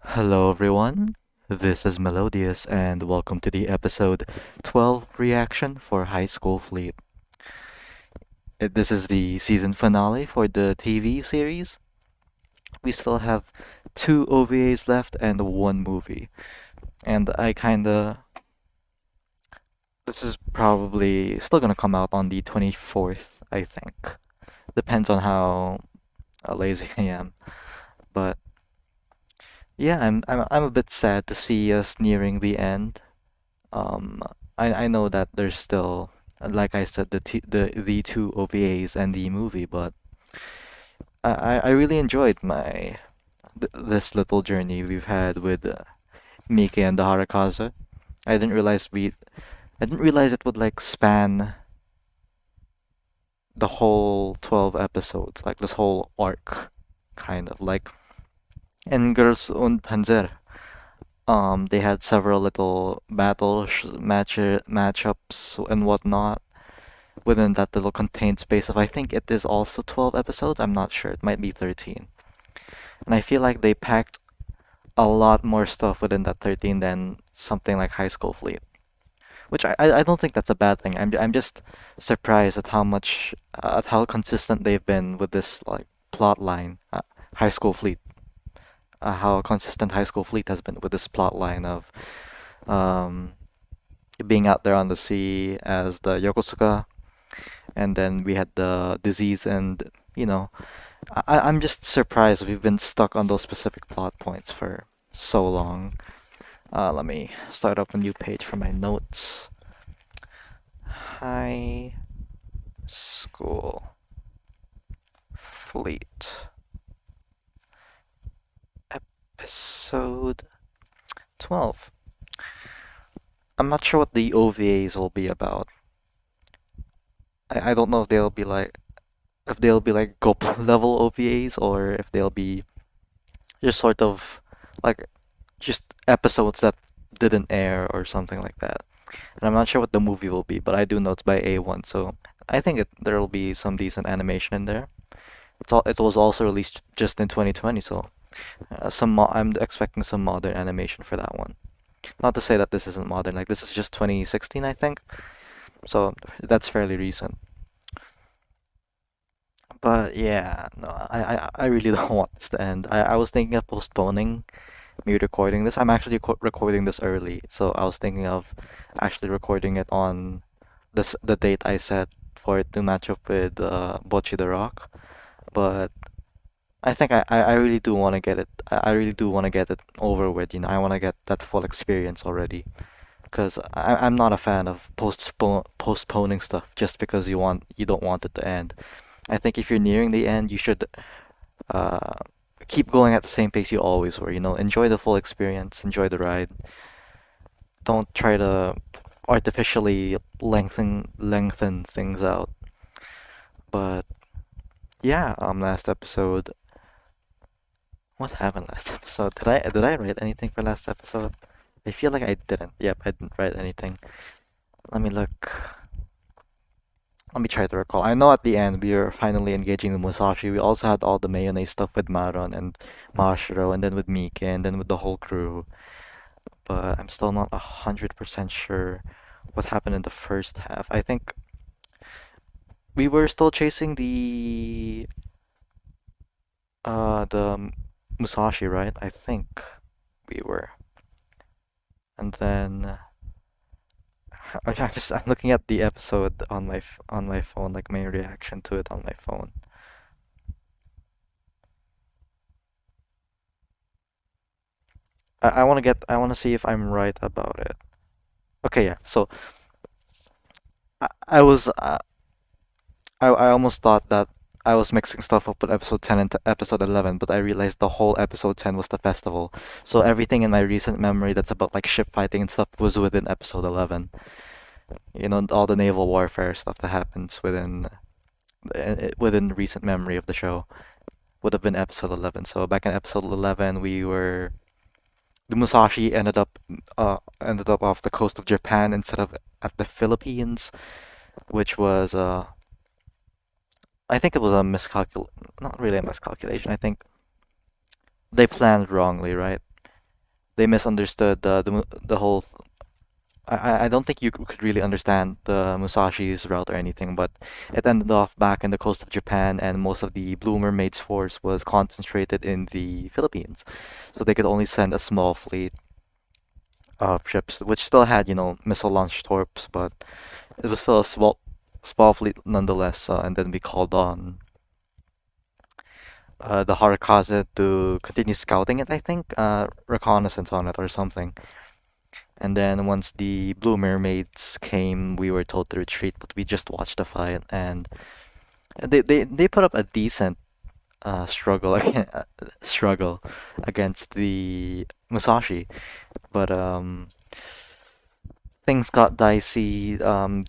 Hello, everyone. This is Melodious, and welcome to the episode 12 reaction for High School Fleet. This is the season finale for the TV series. We still have two OVAs left and one movie. And this is probably still gonna come out on the 24th, I think. Depends on how lazy I am. But yeah, I'm a bit sad to see us nearing the end. Um, I know that there's still, like I said, the two OVAs and the movie, but I really enjoyed this little journey we've had with Miki and the harekaze. I didn't realize we I didn't realize it would like span the whole 12 episodes, like this whole arc, kind of like in Girls und Panzer. They had several little matchups and whatnot within that little contained space of I think it is also 12 episodes. I'm not sure. It might be 13. And I feel like they packed a lot more stuff within that 13 than something like High School Fleet, which I don't think that's a bad thing. I'm just surprised at how consistent they've been with this like plot line, High School Fleet. How consistent High School Fleet has been with this plot line of um, being out there on the sea as the Yokosuka, and then we had the disease, and you know, I'm just surprised we've been stuck on those specific plot points for so long. Let me start up a new page for my notes. High School Fleet episode 12. I'm not sure what the OVAs will be about. I don't know if they'll be like GOP level OVAs or if they'll be just sort of like just episodes that didn't air or something like that. And I'm not sure what the movie will be, but I do know it's by A1, so I think there will be some decent animation in there. It was also released just in 2020, so I'm expecting some modern animation for that one. Not to say that this isn't modern, like this is just 2016, I think, so that's fairly recent. But yeah, no, I really don't want this to end. I was thinking of postponing me recording this. I'm actually recording this early, so I was thinking of actually recording it on the date I set for it to match up with Bocchi the Rock. But I think I really do want to get it. I really do want to get it over with. I want to get that full experience already. Because I'm not a fan of postponing stuff just because you don't want it to end. I think if you're nearing the end, you should uh, keep going at the same pace you always were. Enjoy the full experience, enjoy the ride. Don't try to artificially lengthen things out. But yeah, last episode. What happened last episode? Did I write anything for last episode? I feel like I didn't. Yep, I didn't write anything. Let me look. Let me try to recall. I know at the end we were finally engaging the Musashi. We also had all the mayonnaise stuff with Maron and Mashiro, and then with Mike, and then with the whole crew. But I'm still not 100% sure what happened in the first half. I think we were still chasing the Musashi, right? I think we were. And then I'm looking at the episode on on my phone, like my reaction to it on my phone. I want to see if I'm right about it. Okay, yeah. So I was I almost thought that I was mixing stuff up with episode 10 and episode 11, but I realized the whole episode 10 was the festival. So everything in my recent memory that's about like ship fighting and stuff was within episode 11. All the naval warfare stuff that happens within recent memory of the show would have been episode 11. So back in episode 11, the Musashi ended up off the coast of Japan instead of at the Philippines, which was I think it was a not really a miscalculation. I think they planned wrongly, right? they misunderstood the whole. I don't think you could really understand the Musashi's route or anything, but it ended off back in the coast of Japan, and most of the Blue Mermaid's force was concentrated in the Philippines, so they could only send a small fleet of ships, which still had, missile launch torps, but it was still a small fleet nonetheless. And then we called on the harekaze to continue scouting it, I think, reconnaissance on it or something. And then once the Blue Mermaids came, we were told to retreat, but we just watched the fight, and they put up a decent struggle against the Musashi, but things got dicey. I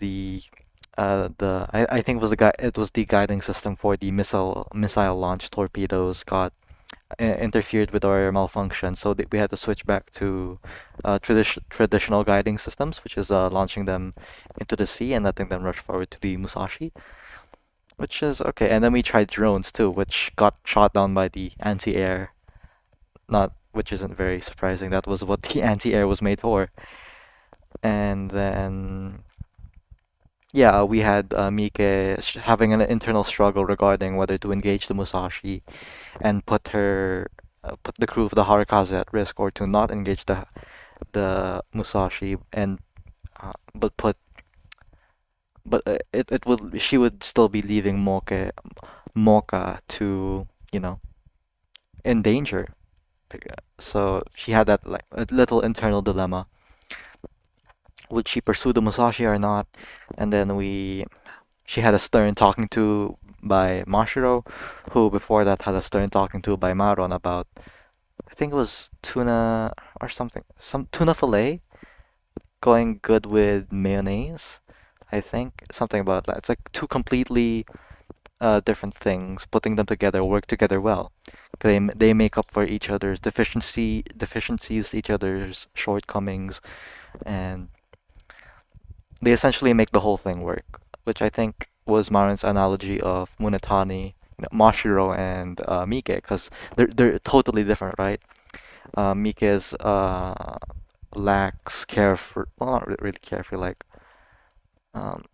think it was the guiding system for the missile launch torpedoes got interfered with our malfunction, so we had to switch back to traditional guiding systems, which is launching them into the sea and letting them rush forward to the Musashi, which is okay. And then we tried drones too, which got shot down by the anti-air. Not, which isn't very surprising. That was what the anti-air was made for. And then yeah, we had Mike having an internal struggle regarding whether to engage the Musashi and put the crew of the Harekaze at risk, or to not engage the Musashi and but put but it would she would still be leaving Mocha to, in danger. So she had that like a little internal dilemma. Would she pursue the Musashi or not? And then she had a stern talking to by Mashiro, who before that had a stern talking to by Maron about, I think it was tuna or something, some tuna fillet going good with mayonnaise. I think something about that. It's like two completely different things. Putting them together work together well. They make up for each other's deficiencies, each other's shortcomings, and they essentially make the whole thing work, which I think was Marin's analogy of Munetani, Mashiro, and Mike, because they're totally different, right? Mike is lacks carefree, well, not really carefree, like um,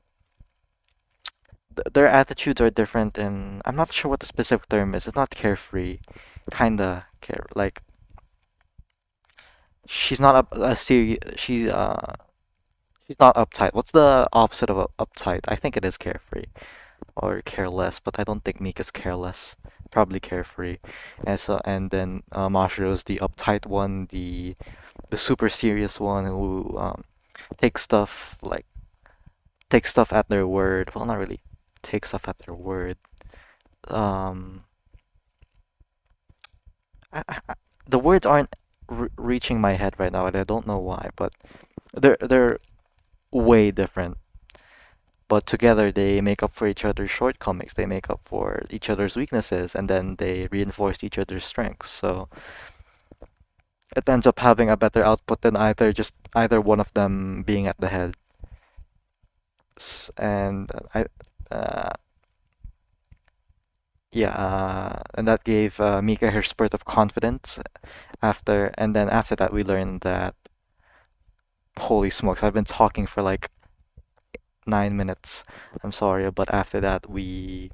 their attitudes are different, and I'm not sure what the specific term is. It's not carefree, kinda care like she's not a serious. She's not uptight. What's the opposite of uptight? I think it is carefree or careless, but I don't think Mika's careless. Probably carefree. And then Mashiro's the uptight one, the super serious one who takes stuff like takes stuff at their word. Well, not really take stuff at their word. Um, the words aren't reaching my head right now, and I don't know why, but they're way different. But together they make up for each other's shortcomings. They make up for each other's weaknesses, and then they reinforce each other's strengths. So it ends up having a better output than either one of them being at the head. And uh, yeah, and that gave Mika her spurt of confidence. And then after that, we learned that, holy smokes, I've been talking for like 9 minutes. I'm sorry, but after that, we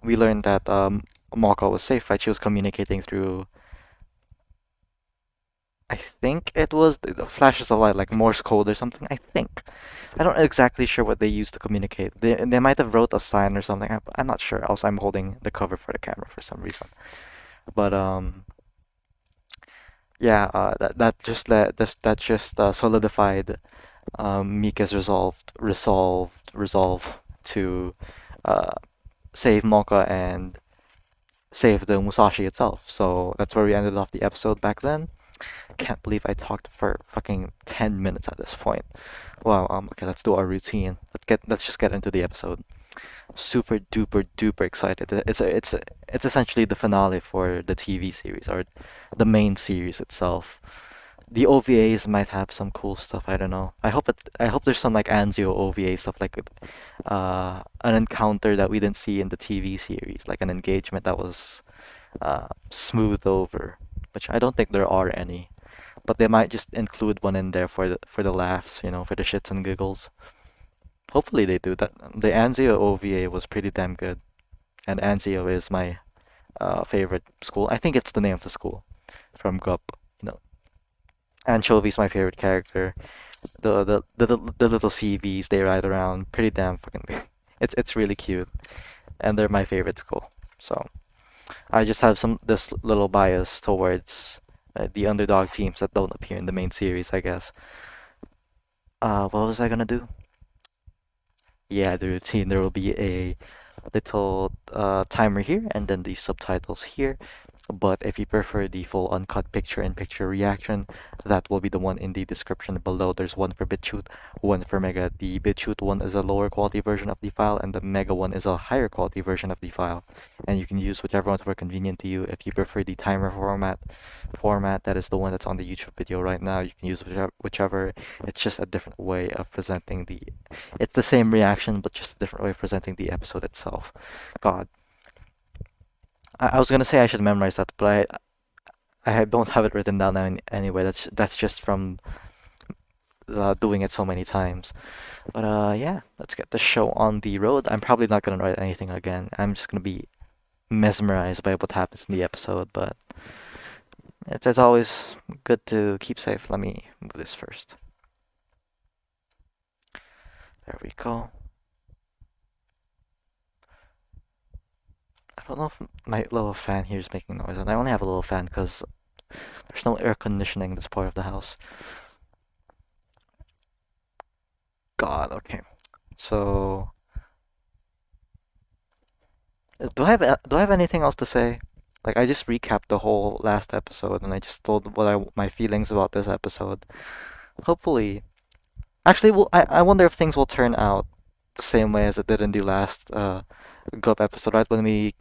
learned that Moko was safe, right? She was communicating through, I think it was the flashes of light, like Morse code or something. I think. I don't exactly sure what they used to communicate. They might have wrote a sign or something. I'm not sure. Also, I'm holding the cover for the camera for some reason. But yeah, that just solidified Mika's resolve to uh, save Mocha and save the Musashi itself. So that's where we ended off the episode back then. Can't believe I talked for fucking 10 minutes at this point. Wow, okay, let's do our routine. Let's just get into the episode. Super duper duper excited. It's essentially the finale for the TV series, or the main series itself. The OVAs might have some cool stuff. I don't know. I hope there's some like Anzio OVA stuff, like an encounter that we didn't see in the TV series, like an engagement that was smoothed over. which I don't think there are any, but they might just include one in there for the laughs, for the shits and giggles. Hopefully they do that. The Anzio OVA was pretty damn good, and Anzio is my favorite school. I think it's the name of the school from Gup. Anchovy's my favorite character. The little CVs they ride around, pretty damn fucking. It's really cute, and they're my favorite school. So I just have this little bias towards the underdog teams that don't appear in the main series, I guess. What was I gonna do? Yeah, the routine. There will be a little timer here, and then the subtitles here. But if you prefer the full uncut picture-in-picture reaction, that will be the one in the description below. There's one for BitChute, one for Mega. The BitChute one is a lower quality version of the file, and the Mega one is a higher quality version of the file. And you can use whichever one's more convenient to you. If you prefer the timer format, that is the one that's on the YouTube video right now. You can use whichever. It's just a different way of presenting the. It's the same reaction, but just a different way of presenting the episode itself. God. I was gonna say I should memorize that, but I don't have it written down anyway. That's just from doing it so many times. But yeah, let's get the show on the road. I'm probably not gonna write anything again. I'm just gonna be mesmerized by what happens in the episode. But it's always good to keep safe. Let me move this first. There we go. I don't know if my little fan here is making noise, and I only have a little fan because there's no air conditioning in this part of the house. God, okay. So, do I have anything else to say? Like I just recapped the whole last episode, and I just told my feelings about this episode. Hopefully, actually, I wonder if things will turn out the same way as it did in the last Gup episode, right? When we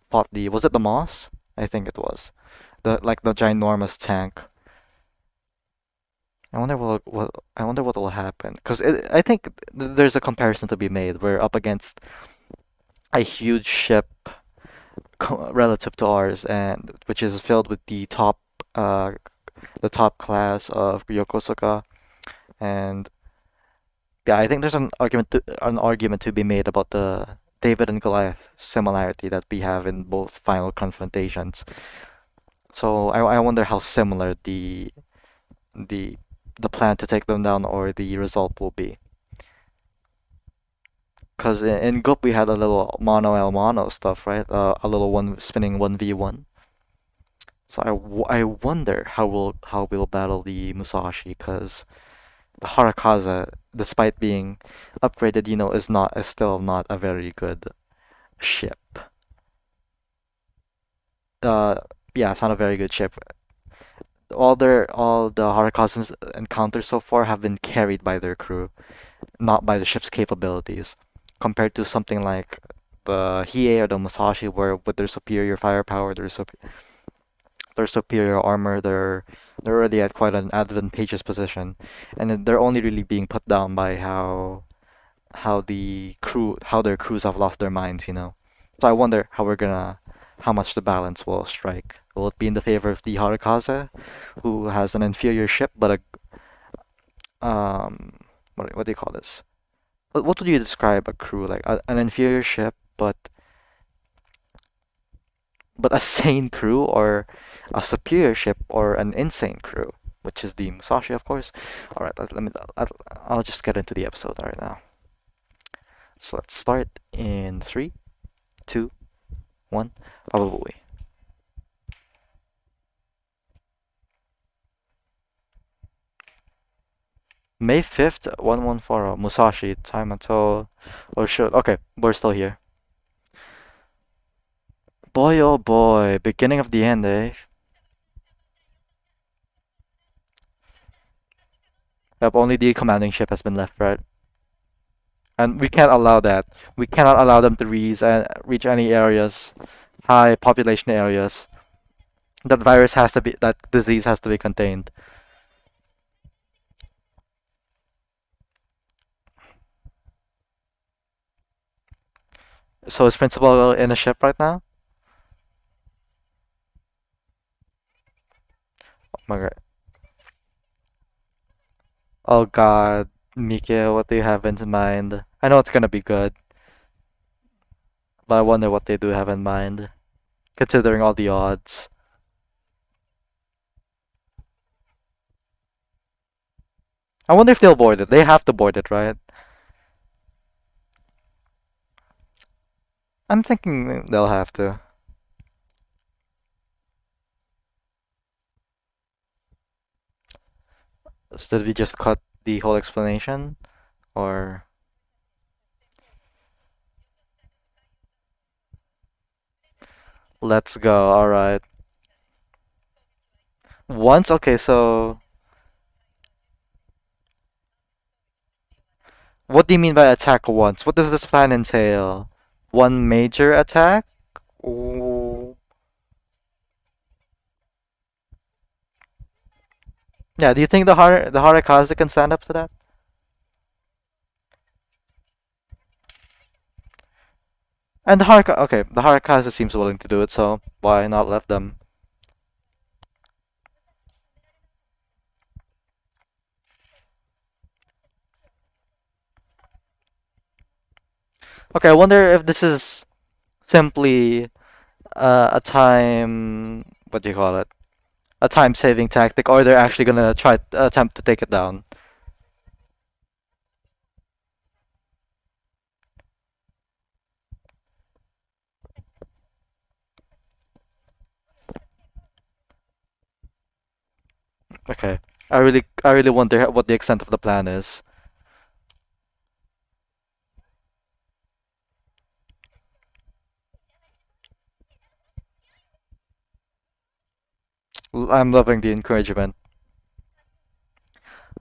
fought was it the Moss? I think it was the ginormous tank. I wonder what will happen because I think there's a comparison to be made. We're up against a huge ship relative to ours, and which is filled with uh the top class of Yokosuka, and yeah, I think there's an argument to be made about the David and Goliath similarity that we have in both final confrontations. So I wonder how similar the the plan to take them down or the result will be. Because in Gup we had a little mono el mono stuff, right? A little one spinning 1v1. So I wonder how we'll battle the Musashi because the harekaze, despite being upgraded, is still not a very good ship. Uh, yeah, it's not a very good ship. All the harakaze's encounters so far have been carried by their crew, not by the ship's capabilities, compared to something like the Hiei or the Musashi, where with their superior firepower, their superior armor, they're already at quite an advantageous position, and they're only really being put down by how their crews have lost their minds. So I wonder how much the balance will strike. Will it be in the favor of the Harekaze, who has an inferior ship, but what do you call this? What would you describe a crew like? An inferior ship, but a sane crew, or a superior ship, or an insane crew, which is the Musashi, of course. All right, I'll just get into the episode right now. So let's start in three, two, one. Probably. May 5th, 114, Musashi, time until. Oh, shit. Okay, we're still here. Boy, oh boy, beginning of the end, eh? Yep, only the commanding ship has been left, right? And we can't allow that. We cannot allow them to reach any areas, high population areas. That disease has to be contained. So is Principal in a ship right now? Okay. Oh God, Mika, what do you have in mind? I know it's gonna be good, but I wonder what they do have in mind, considering all the odds. I wonder if they'll board it. They have to board it, right? I'm thinking they'll have to. So did we just cut the whole explanation? Or let's go, alright. Once? Okay, so what do you mean by attack once? What does this plan entail? One major attack? Ooh. Yeah, do you think the harekaze can stand up to that? And the harekaze seems willing to do it, so why not let them? Okay, I wonder if this is simply a time, what do you call it? A time-saving tactic, or they're actually gonna try attempt to take it down. Okay, I really wonder what the extent of the plan is. I'm loving the encouragement.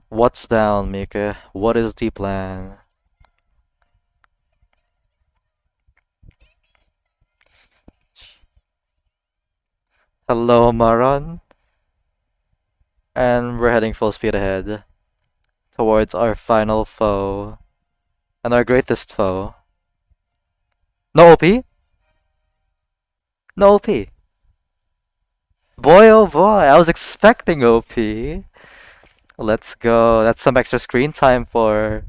What's down, Mika? What is the plan? Hello, Maron. And we're heading full speed ahead towards our final foe and our greatest foe. No OP? No OP. Boy, oh boy, I was expecting OP. Let's go. That's some extra screen time for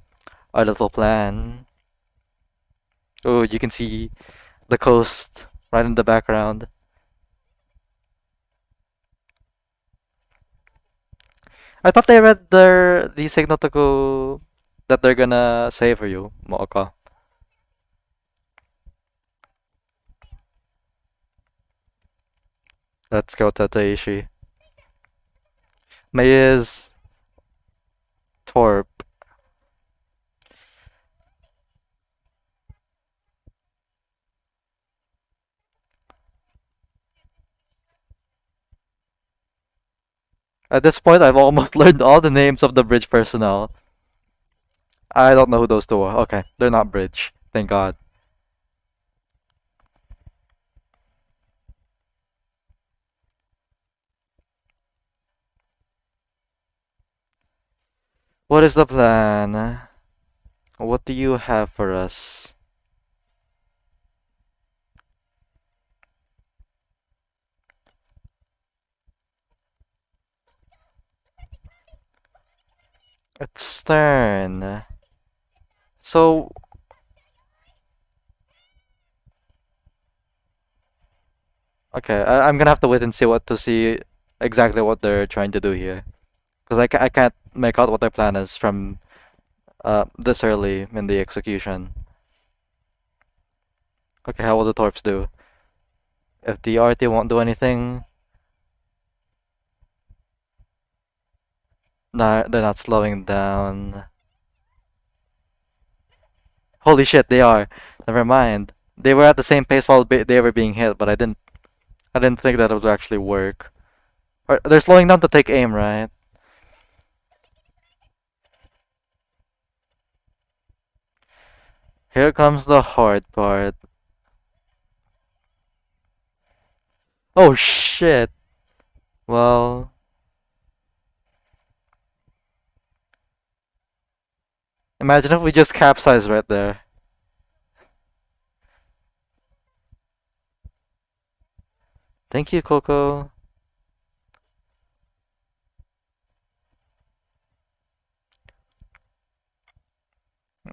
our little plan. Oh, you can see the coast right in the background. I thought they read the signal to go that they're gonna save for you, Mooka. Let's go, Tataishi. May is Torp. At this point, I've almost learned all the names of the bridge personnel. I don't know who those two are. Okay, they're not bridge. Thank God. What is the plan? What do you have for us? It's stern. So, okay, I'm gonna have to wait and see what to see exactly what they're trying to do here. Because I can't make out what their plan is from this early in the execution. Okay, how will the torps do? If the RT won't do anything, nah, they're not slowing down. Holy shit, they are. Never mind. They were at the same pace while they were being hit, but I didn't think that it would actually work. They're slowing down to take aim, right? Here comes the hard part. Oh shit. Well, imagine if we just capsize right there. Thank you, Coco.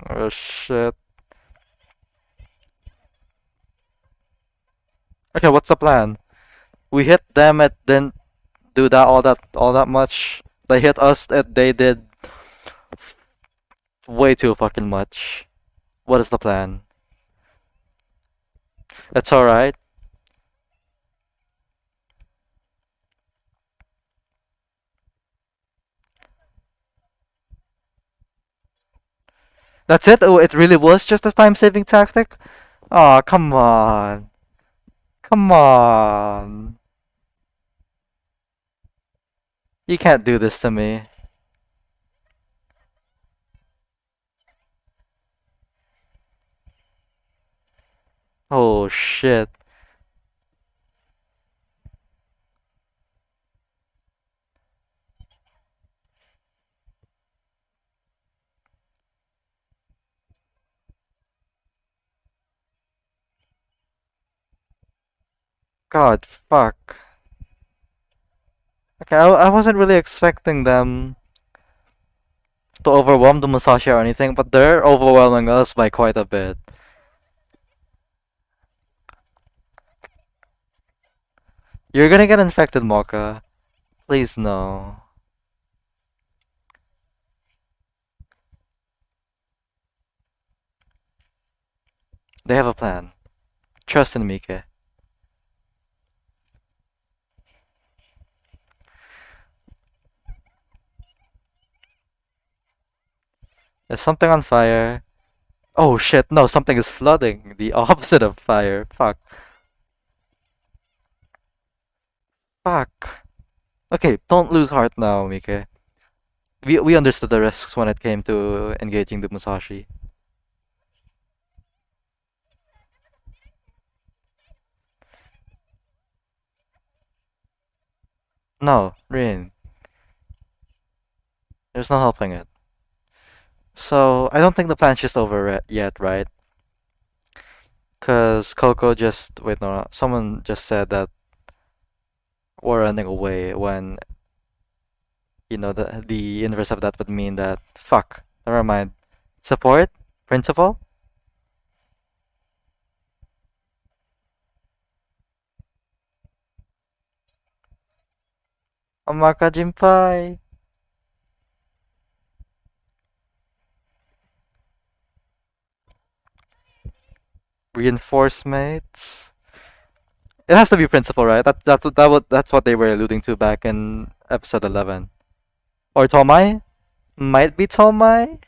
Oh shit. Okay, what's the plan? We hit them, it didn't do that all that much. They hit us, they did way too fucking much. What is the plan? It's alright. That's it? Oh, it really was just a time-saving tactic? Aw, come on. Come on. You can't do this to me. Oh shit. God, fuck. Okay, I wasn't really expecting them to overwhelm the Musashi or anything, but they're overwhelming us by quite a bit. You're gonna get infected, Mocha. Please no. They have a plan. Trust in Mike. There's something on fire. Oh shit, no, something is flooding. The opposite of fire. Fuck. Fuck. Okay, don't lose heart now, Mike. We understood the risks when it came to engaging the Musashi. No, Rin. There's no helping it. So, I don't think the plan's just over yet, right? Because Coco just. Wait, no, no. Someone just said that we're running away when, the inverse of that would mean that. Fuck. Never mind. Support? Principal? Amaka Jinpai. Reinforcements. It has to be principal, right? That's what they were alluding to back in episode 11. Or Tomai? Might be Tomai?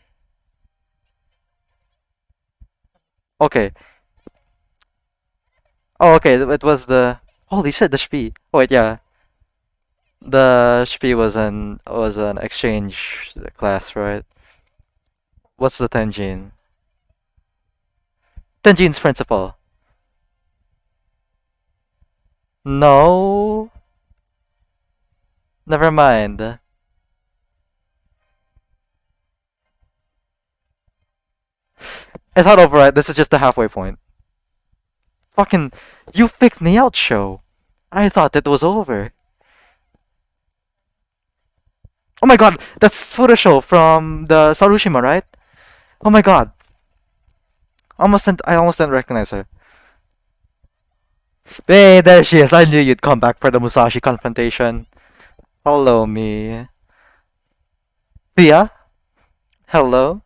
Okay. Oh, okay. It was the. Holy shit, the Shpi. Oh, wait, yeah. The Shpi was an exchange class, right? What's the Tenjin? Tenjin's principal. No. Never mind. It's not over, right? This is just the halfway point. Fucking, you picked me out, show. I thought it was over. Oh my god, that's Furusho from the Sarushima, right? Oh my god. I almost didn't recognize her. Hey, there she is. I knew you'd come back for the Musashi confrontation. Hello, me. Thea? Hello?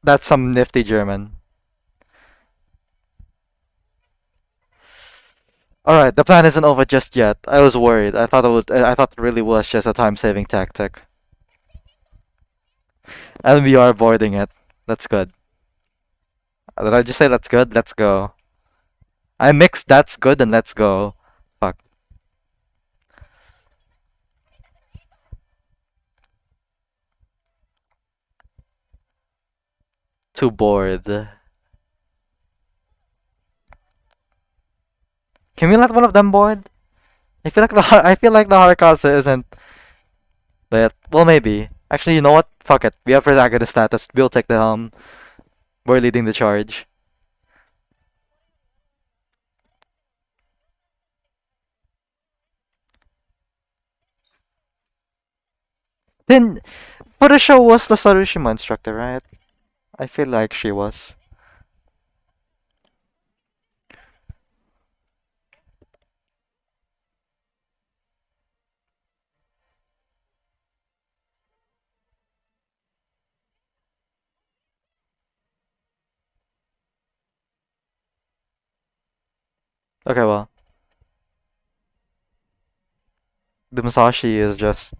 That's some nifty German. Alright, the plan isn't over just yet. I was worried. I thought it really was just a time-saving tactic. And we are avoiding it. That's good. Did I just say that's good? Let's go. I mixed that's good and let's go. Fuck. Too bored. Can we let one of them board? I feel like the harekaze isn't that well maybe. Actually, you know what? Fuck it. We have protagonist status. We'll take the helm. We're leading the charge. Then For the show was the Sarushima instructor, right? I feel like she was. Okay, well, the Musashi is just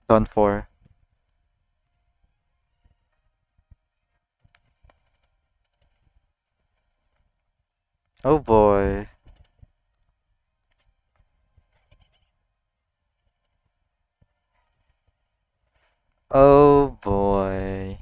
done for. Oh boy. Oh boy.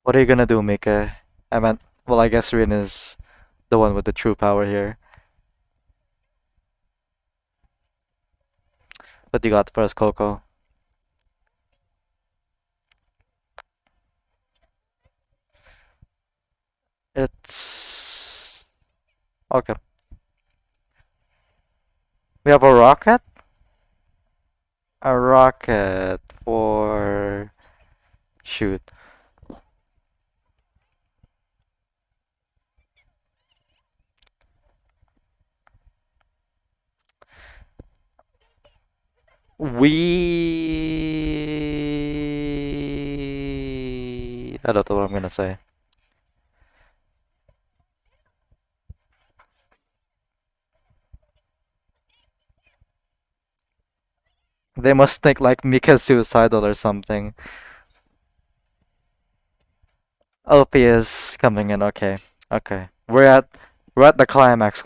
What are you gonna do, Mika? I meant, well, I guess Rin is the one with the true power here. What do you got for us, Coco? It's okay. We have a rocket. A rocket for shoot. I don't know what I'm gonna say. They must think like Mika's suicidal or something. OP is coming in. Okay, okay. We're at the climax.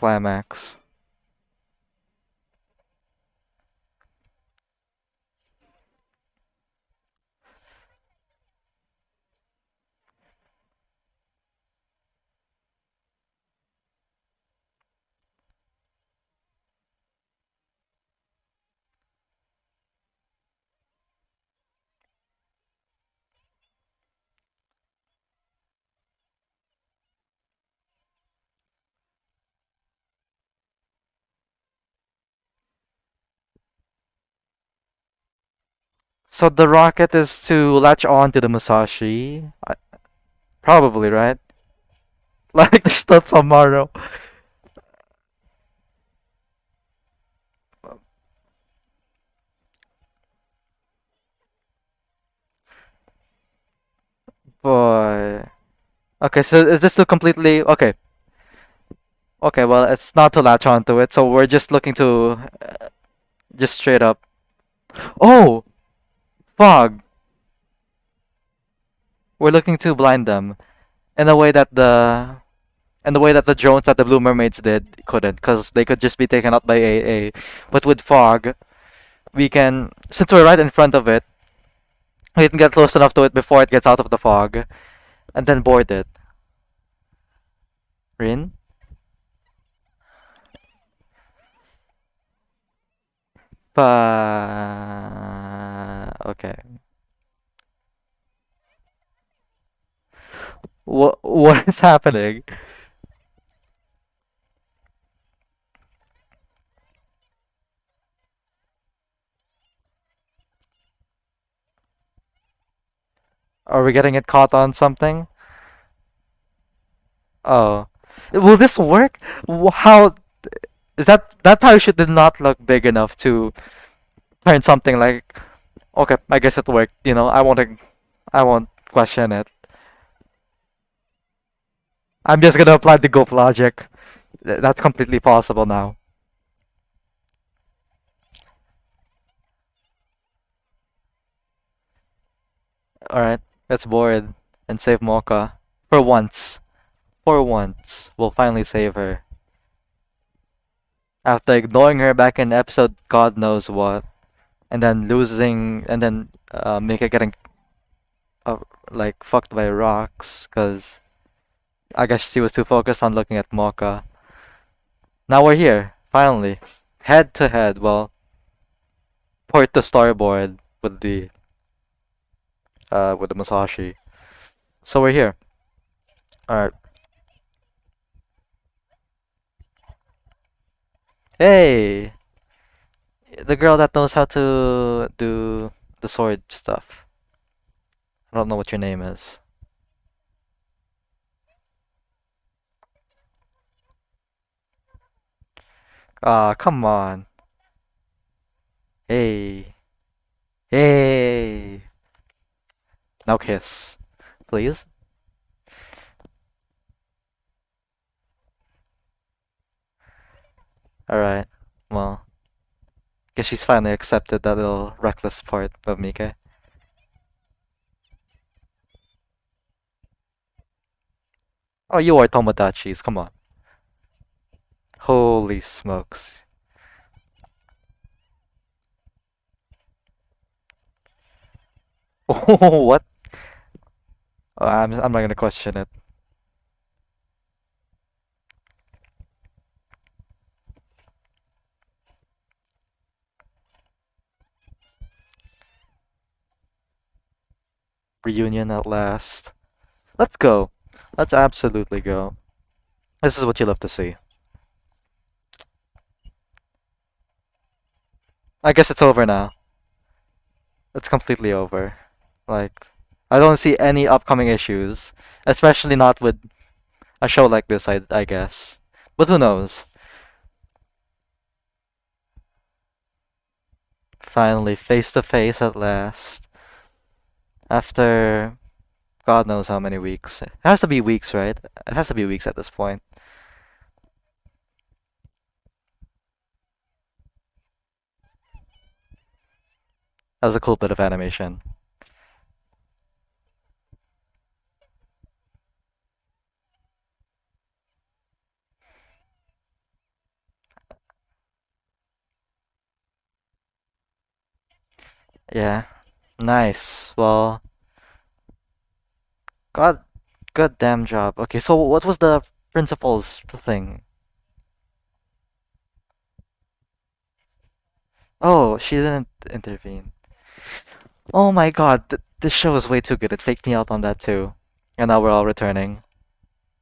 So the rocket is to latch on to the Musashi. Probably, right? Like there's still tomorrow. Boy. Okay, so is this still completely okay? Okay, well, it's not to latch onto it, so we're just looking to just straight up. Oh, fog. We're looking to blind them in a way that the drones that the Blue Mermaids did couldn't, because they could just be taken out by AA. But with fog, we can, since we're right in front of it, we can get close enough to it before it gets out of the fog, and then board it. Rin? Okay. What is happening? Are we getting it caught on something? Oh. Will this work? How is that parachute did not look big enough to turn something like okay, I guess it worked, I won't question it. I'm just gonna apply the Goop logic. That's completely possible now. Alright, let's board and save Mocha. For once. For once. We'll finally save her. After ignoring her back in episode God knows what. And then losing and then Mika getting like fucked by rocks because I guess she was too focused on looking at Mocha. Now we're here, finally, head to head. Well, port to starboard with the Musashi. So we're here. All right. Hey, the girl that knows how to do the sword stuff. I don't know what your name is. Ah, come on. Hey. Hey. Now kiss. Please. Alright. Well, guess she's finally accepted that little reckless part of Mike. Oh, you are Tomodachis. Come on. Holy smokes. Oh, what? Oh, I'm not gonna question it. Reunion at last. Let's go. Let's absolutely go. This is what you love to see. I guess it's over now. It's completely over. Like, I don't see any upcoming issues, especially not with a show like this, I guess. But who knows? Finally, face to face at last. After God knows how many weeks. It has to be weeks, right? It has to be weeks at this point. That was a cool bit of animation. Yeah. Nice. Well, God, good damn job. Okay, so what was the principal's thing? Oh, she didn't intervene. Oh my God, this show is way too good. It faked me out on that too. And now we're all returning.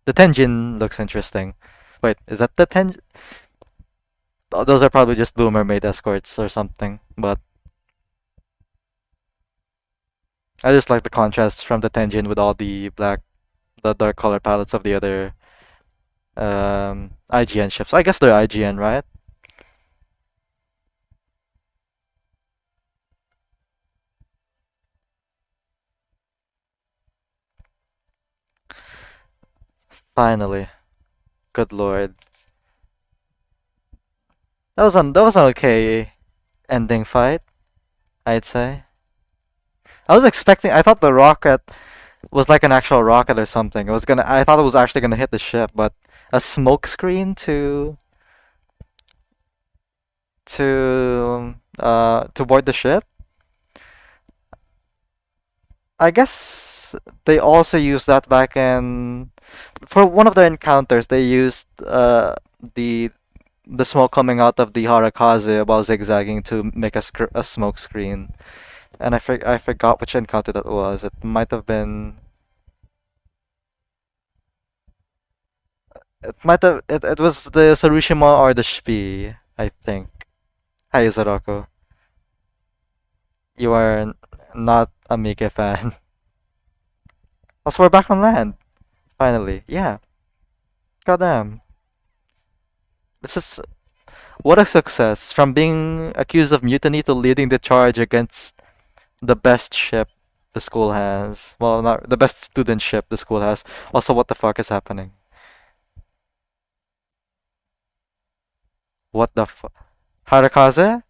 The Tenjin looks interesting. Wait, is that the Tenjin? Oh, those are probably just boomer made escorts or something. But I just like the contrast from the Tenjin with all the dark color palettes of the other IGN ships. I guess they're IGN, right? Finally. Good lord. That was an okay ending fight, I'd say. I thought the rocket was like an actual rocket or something. I thought it was actually gonna hit the ship, but a smoke screen to board the ship. I guess they also used that back in for one of their encounters. They used the the smoke coming out of the harekaze while zigzagging to make a smoke screen. And I forgot which encounter that was. It might have been. It was the Sarushima or the Shpi, I think. Hi, Izaroko. You are not a Mike fan. Also, we're back on land. Finally. Yeah. Goddamn. This is. What a success. From being accused of mutiny to leading the charge against the best ship the school has. Well, not the best student ship the school has. Also, what the fuck is happening? What the fuck? Harekaze?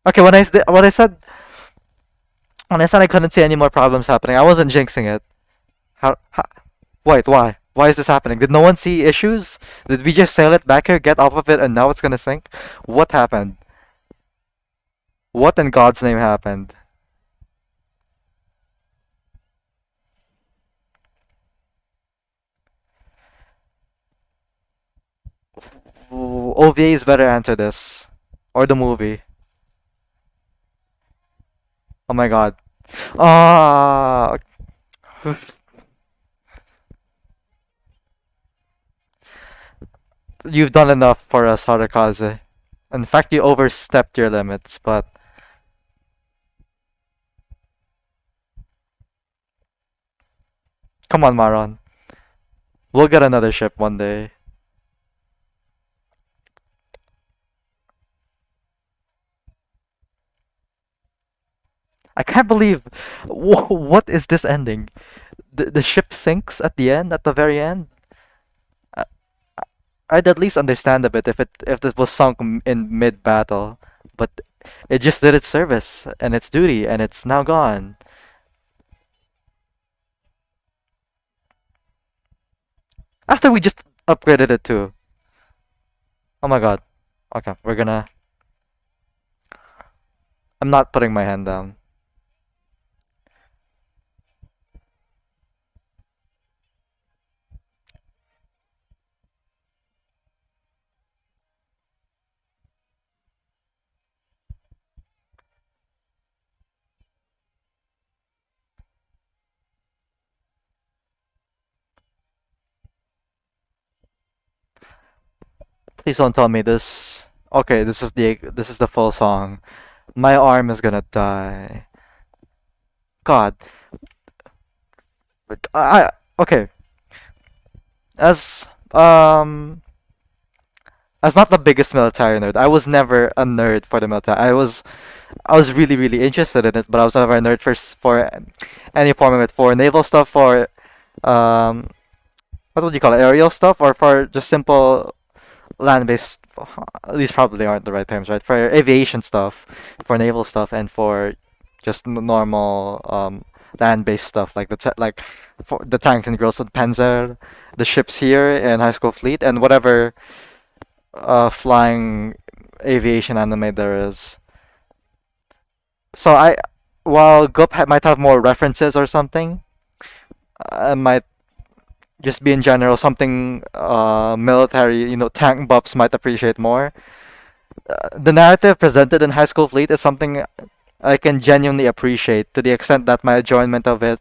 Okay, when I said I couldn't see any more problems happening, I wasn't jinxing it. How, wait, why? Why is this happening? Did no one see issues? Did we just sail it back here, get off of it, and now it's gonna sink? What happened? What in God's name happened? OVAs better answer this. Or the movie. Oh my god. Ah, you've done enough for us, Harekaze. In fact, you overstepped your limits, but come on, Maron. We'll get another ship one day. I can't believe. What is this ending? The ship sinks at the end, at the very end? I- I'd at least understand a bit if it was sunk in mid battle, but it just did its service and its duty, and it's now gone. After we just upgraded it too. Oh my god. Okay, we're gonna. I'm not putting my hand down. Please don't tell me this. Okay, this is the full song. My arm is gonna die. God. But okay. As as not the biggest military nerd, I was never a nerd for the military. I was really really interested in it, but I was never a nerd for any form of it. For naval stuff, for um what would you call it, aerial stuff, or for just simple land-based. These probably aren't the right terms, right? For aviation stuff, for naval stuff, and for just normal land-based stuff like like for the tanks and girls with Panzer, the ships here in High School Fleet, and whatever flying aviation anime there is. So while Gup might have more references or something, I might just be in general something military, tank buffs might appreciate more. The narrative presented in High School Fleet is something I can genuinely appreciate to the extent that my enjoyment of it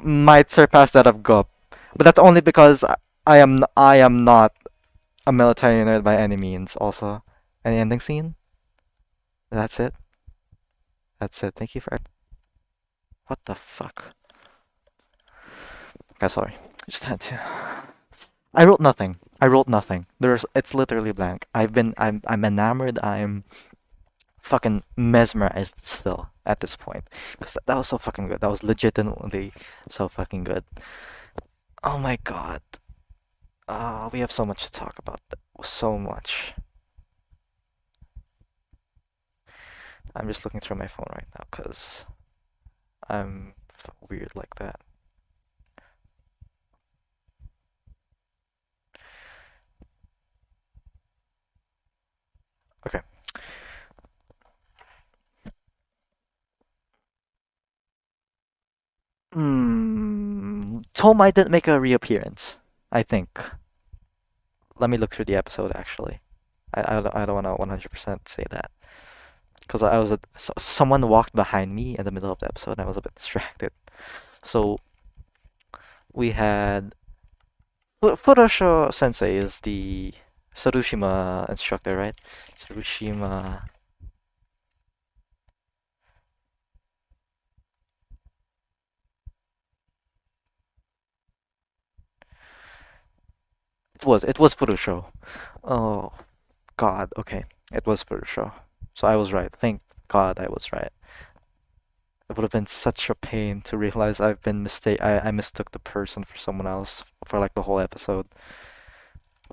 might surpass that of Gup. But that's only because I am not a military nerd by any means. Also, any ending scene? That's it. That's it. Thank you for. What the fuck? Okay, sorry. Just had to. I wrote nothing. I wrote nothing. It's literally blank. I'm enamored. I'm fucking mesmerized still at this point because that was so fucking good. That was legitimately so fucking good. Oh my god. We have so much to talk about. So much. I'm just looking through my phone right now because I'm weird like that. Okay. Tomai didn't make a reappearance, I think. Let me look through the episode actually. I don't want to 100% say that because someone walked behind me in the middle of the episode and I was a bit distracted. So we had Furosho Sensei is the Sarushima instructor, right? Sarushima. It was Furosho. Oh God. Okay, it was Furosho. So I was right. Thank God I was right. It would have been such a pain to realize I mistook the person for someone else for like the whole episode.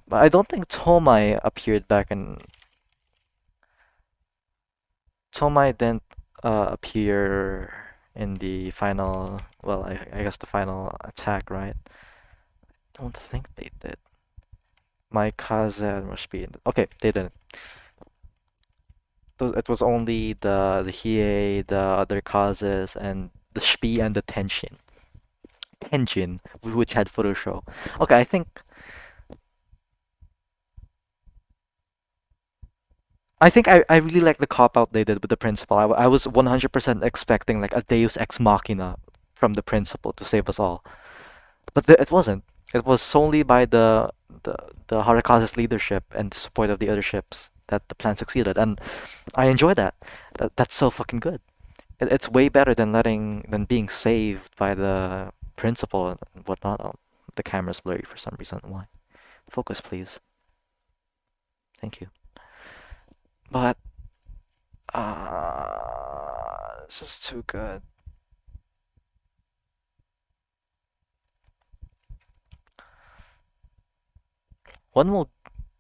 But I don't think Tomai appeared back in. Tomai didn't appear in the final. Well, I guess the final attack, right? Don't think they did. My cousin must be in. Okay, they didn't. It was only the Hiei, the other causes, and the Shpi and the Tenjin, which had Furusho. Okay, I really like the cop out they did with the principal. I was 100% expecting like a Deus Ex Machina from the principal to save us all, but it wasn't. It was solely by the the harekaze's leadership and the support of the other ships that the plan succeeded, and I enjoy that. That's so fucking good. It's way better than being saved by the principal and whatnot. Oh, the camera's blurry for some reason. Why? Focus, please. Thank you. But it's just too good. When will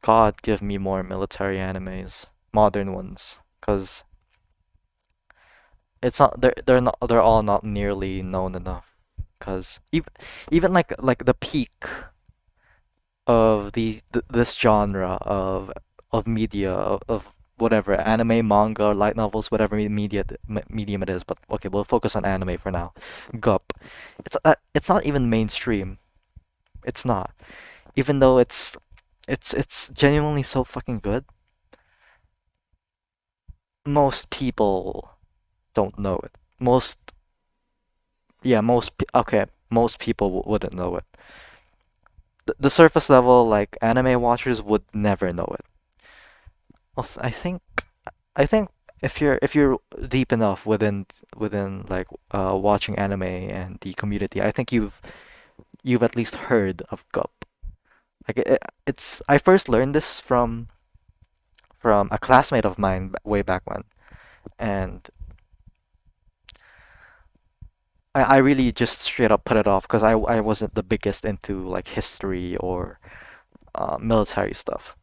God give me more military animes, modern ones? Because it's not they're all not nearly known enough. Because even like the peak of this genre of media of whatever anime, manga, light novels, whatever medium it is. But okay, we'll focus on anime for now. Gup, it's not even mainstream. It's not, even though it's genuinely so fucking good. Most people don't know it. Okay, most people wouldn't know it. The surface level like anime watchers would never know it. Also, I think if you're deep enough within like watching anime and the community, I think you've at least heard of Gup. Like it's I first learned this from a classmate of mine way back when, and I really just straight up put it off because I wasn't the biggest into like history or military stuff,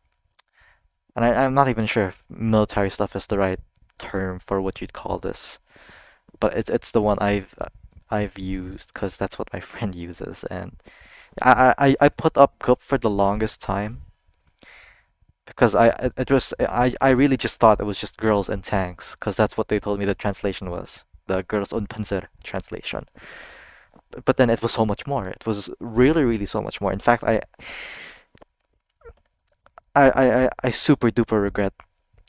and I'm not even sure if military stuff is the right term for what you'd call this, but it's the one I've used because that's what my friend uses, and I put up Gup for the longest time because I really just thought it was just girls and tanks because that's what they told me the translation was, the girls und Panzer translation. But then it was so much more. It was really so much more. In fact, I super duper regret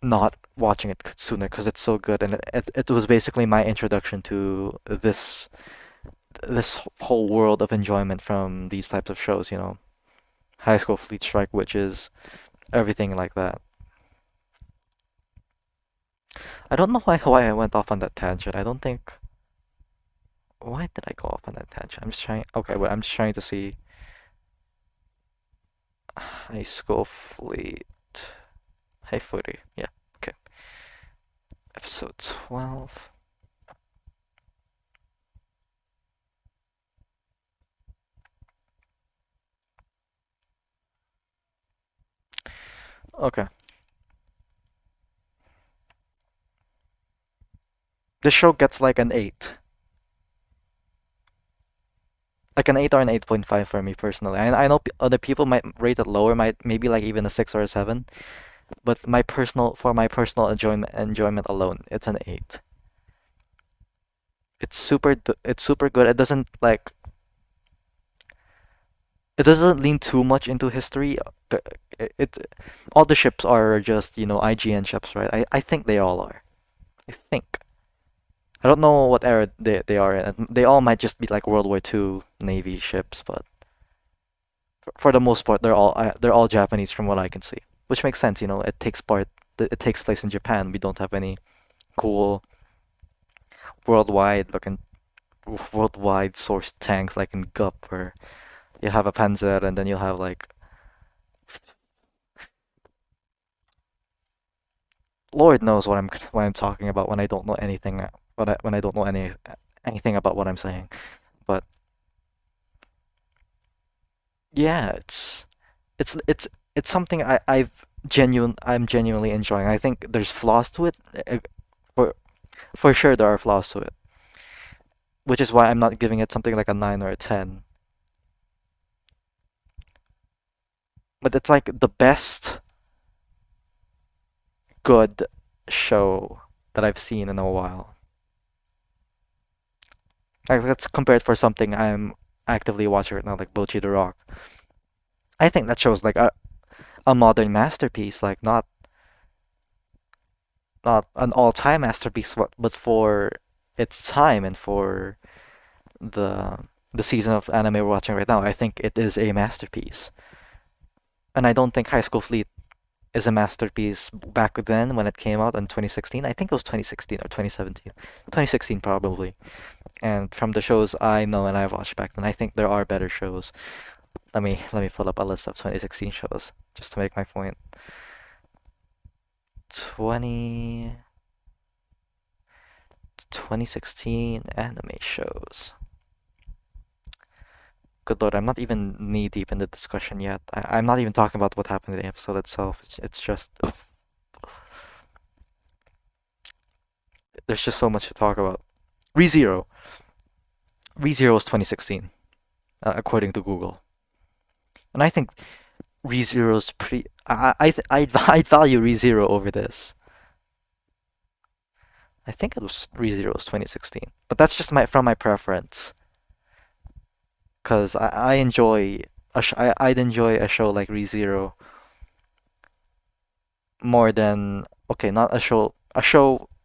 not watching it sooner because it's so good, and it was basically my introduction to this whole world of enjoyment from these types of shows. High School Fleet Strike, Witches, everything like that. I don't know why I went off on that tangent. I don't think. Why did I go off on that tangent? I'm just trying. Okay, wait. I'm just trying to see High School Fleet. Hey, footy. Yeah. Okay. Episode 12. Okay. This show gets like an 8. Like an 8 or an 8.5 for me personally. I know other people might rate it lower, might maybe like even a 6 or a 7, but my personal enjoyment alone, it's an 8. It's super good. It doesn't lean too much into history. It all the ships are just, IGN ships, right? I think they all are. I think. I don't know what era they are in. They all might just be like World War II Navy ships, but for the most part, they're all Japanese from what I can see, which makes sense. It takes place in Japan. We don't have any cool worldwide looking worldwide sourced tanks like in Gup, where you'll have a Panzer and then you'll have like Lord knows what I'm talking about when I don't know anything. When I don't know anything about what I'm saying. But yeah, it's something I'm genuinely enjoying. I think there's flaws to it. For for sure there are flaws to it, which is why I'm not giving it something like a 9 or a 10. But it's like the best good show that I've seen in a while. Like, let's compare it for something I'm actively watching right now, like Bocchi the Rock. I think that shows like a modern masterpiece, like not an all-time masterpiece, but for its time and for the the season of anime we're watching right now, I think it is a masterpiece. And I don't think High School Fleet is a masterpiece back then when it came out in 2016. I think it was 2016 or 2017. 2016 probably. And from the shows I know and I've watched back then, I think there are better shows. Let me pull up a list of 2016 shows just to make my point. 20 2016 anime shows. Good lord, I'm not even knee deep in the discussion yet. I'm not even talking about what happened in the episode itself. It's just there's just so much to talk about. ReZero. ReZero was 2016, according to Google. And I think ReZero's pretty. I'd value ReZero over this. I think it was ReZero's 2016, but that's just my preference. Cause I enjoy I'd enjoy a show like ReZero more than okay, not a show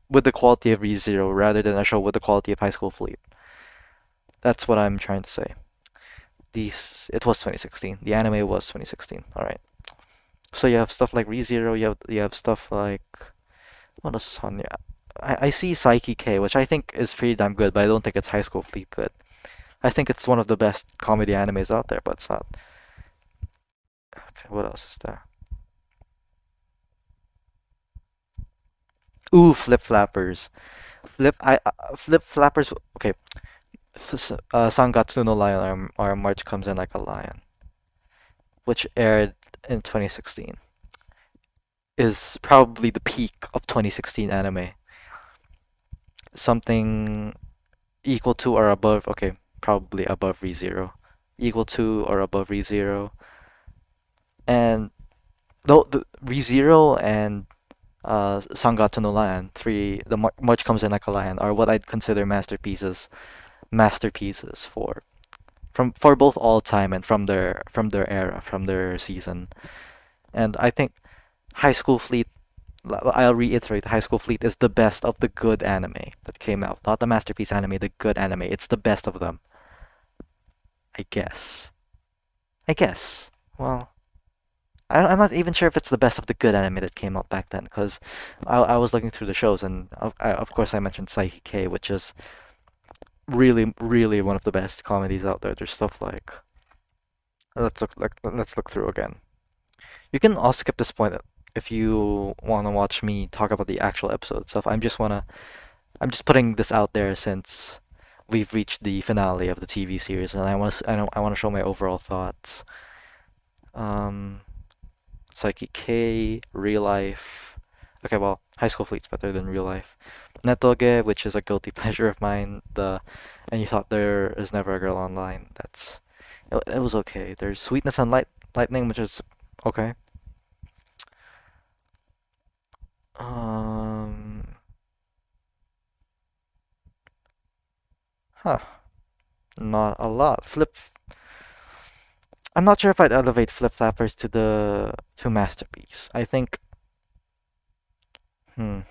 with the quality of ReZero rather than a show with the quality of High School Fleet. That's what I'm trying to say. These It was 2016. The anime was 2016. All right. So you have stuff like ReZero. You have stuff like what else is on there? I see Psyche K, which I think is pretty damn good, but I don't think it's High School Fleet good. I think it's one of the best comedy animes out there, but it's not. Okay, what else is there? Ooh, Flip Flappers. Flip Flappers. Okay, Sangatsu no Lion or March Comes in Like a Lion, which aired in 2016, is probably the peak of 2016 anime. Something equal to or above. Okay, probably above ReZero. Equal to or above ReZero. And no, the ReZero and Sangatsu no Lion, the March Comes in Like a Lion, are what I'd consider masterpieces for both all time and from their era, from their season. And I think High School Fleet. I'll reiterate, High School Fleet is the best of the good anime that came out, not the masterpiece anime, the good anime. It's the best of them, I guess. I guess. Well, I'm not even sure if it's the best of the good anime that came out back then, because I was looking through the shows, and of course I mentioned Psyche K, which is really, really one of the best comedies out there. There's stuff like let's look through again. You can also skip this point if you want to watch me talk about the actual episode itself. I'm just putting this out there since we've reached the finale of the TV series, and I want to show my overall thoughts. Um, Psyche K, Real Life. Okay, well, High School Fleet's better than Real Life. Netoge, which is a guilty pleasure of mine. And You Thought There Is Never a Girl Online. It was okay. There's Sweetness and Lightning, which is okay. Um, huh, not a lot. I'm not sure if I'd elevate Flip Flappers to masterpiece. I think, hmm,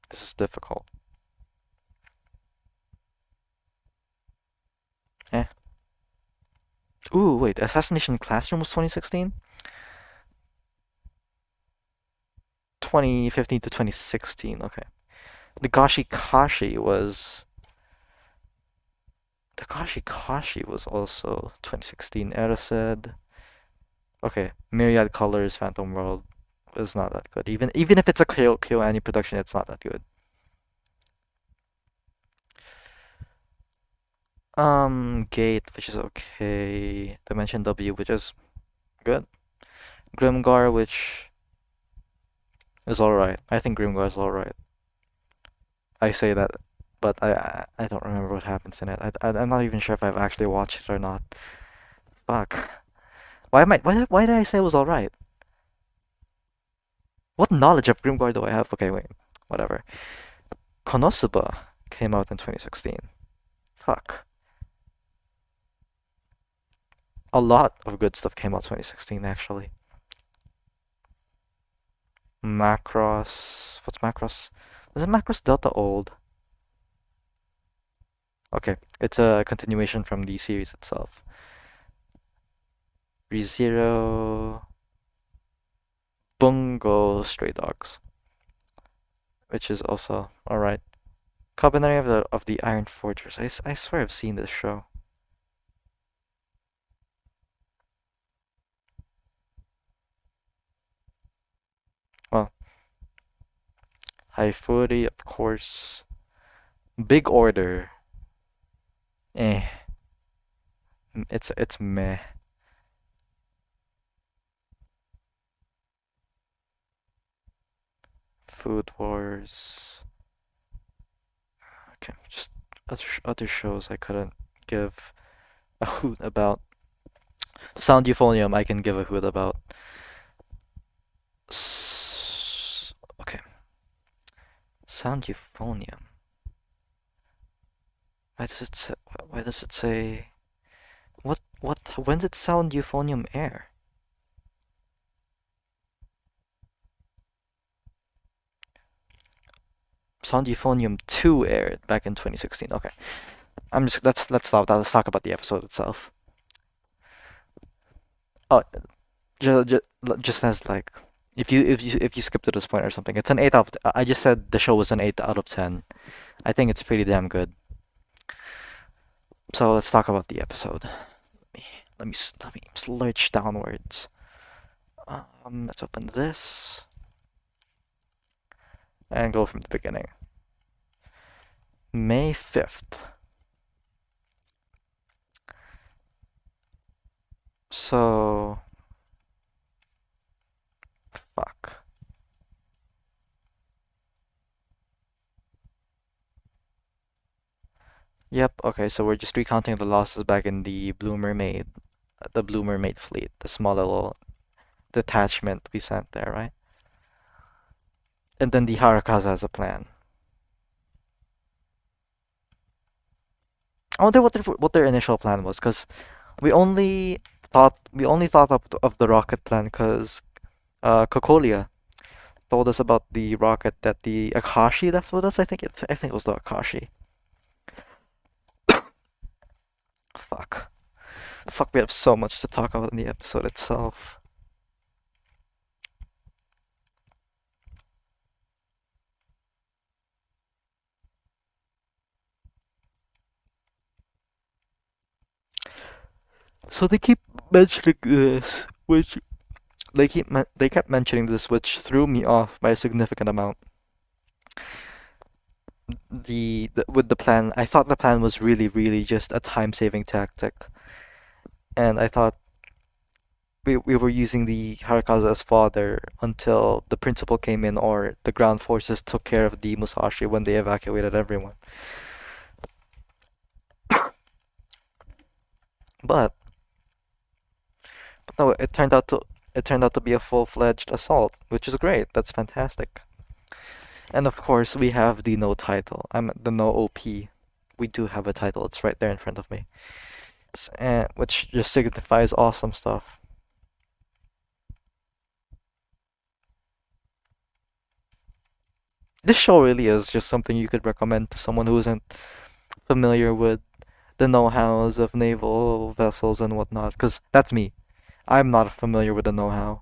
this is difficult. Eh. Ooh, wait, Assassination Classroom was 2016? 2015 to 2016, okay. The Gashi Kashi was also 2016. Erased. Okay, Myriad Colors Phantom World is not that good. Even if it's a KyoAni production, it's not that good. Gate, which is okay. Dimension W, which is good. Grimgar, which is alright. I think Grimgar is alright. I say that, but I don't remember what happens in it. I'm not even sure if I've actually watched it or not. Fuck. Why did I say it was alright? What knowledge of Grimgar do I have? Okay, wait. Whatever. Konosuba came out in 2016. Fuck. A lot of good stuff came out 2016 actually. Macross. What's Macross? Isn't Macross Delta old? Okay, it's a continuation from the series itself. ReZero, Bungo Stray Dogs, which is also alright. Covenant of the Iron Fortress. I swear I've seen this show. Well, Haifuri, of course. Big Order. Eh. It's meh. Food Wars. Okay, just other shows I couldn't give a hoot about. Sound Euphonium I can give a hoot about. Okay, Sound Euphonium. Why does it say? Why does it say? What? When did Sound Euphonium air? Sound Euphonium 2 aired back in 2016. Okay, I'm just let's stop that. Let's talk about the episode itself. Oh, just, just as like if you skip to this point or something, it's an 8 out of. I just said the show was an 8 out of 10. I think it's pretty damn good. So let's talk about the episode. Let me lurch downwards. Let's open this and go from the beginning. May 5th. So fuck. Yep, okay, so we're just recounting the losses back in the Blue Mermaid fleet, the small little detachment we sent there, right? And then the harekaze has a plan. I wonder what their initial plan was, because we only thought of the rocket plan because Kokolia told us about the rocket that the Akashi left with us. I think it was the Akashi. Fuck. Fuck, we have so much to talk about in the episode itself. So they keep mentioning this, which they kept mentioning this, which threw me off by a significant amount. With the plan, I thought the plan was really just a time-saving tactic, and I thought we were using the harekaze as fodder until the principal came in or the ground forces took care of the Musashi when they evacuated everyone. But no, it turned out to be a full-fledged assault, which is great. That's fantastic. And of course, we have the no title. I'm the no OP. We do have a title. It's right there in front of me, which just signifies awesome stuff. This show really is just something you could recommend to someone who isn't familiar with the know-hows of naval vessels and whatnot. Because that's me. I'm not familiar with the know-how.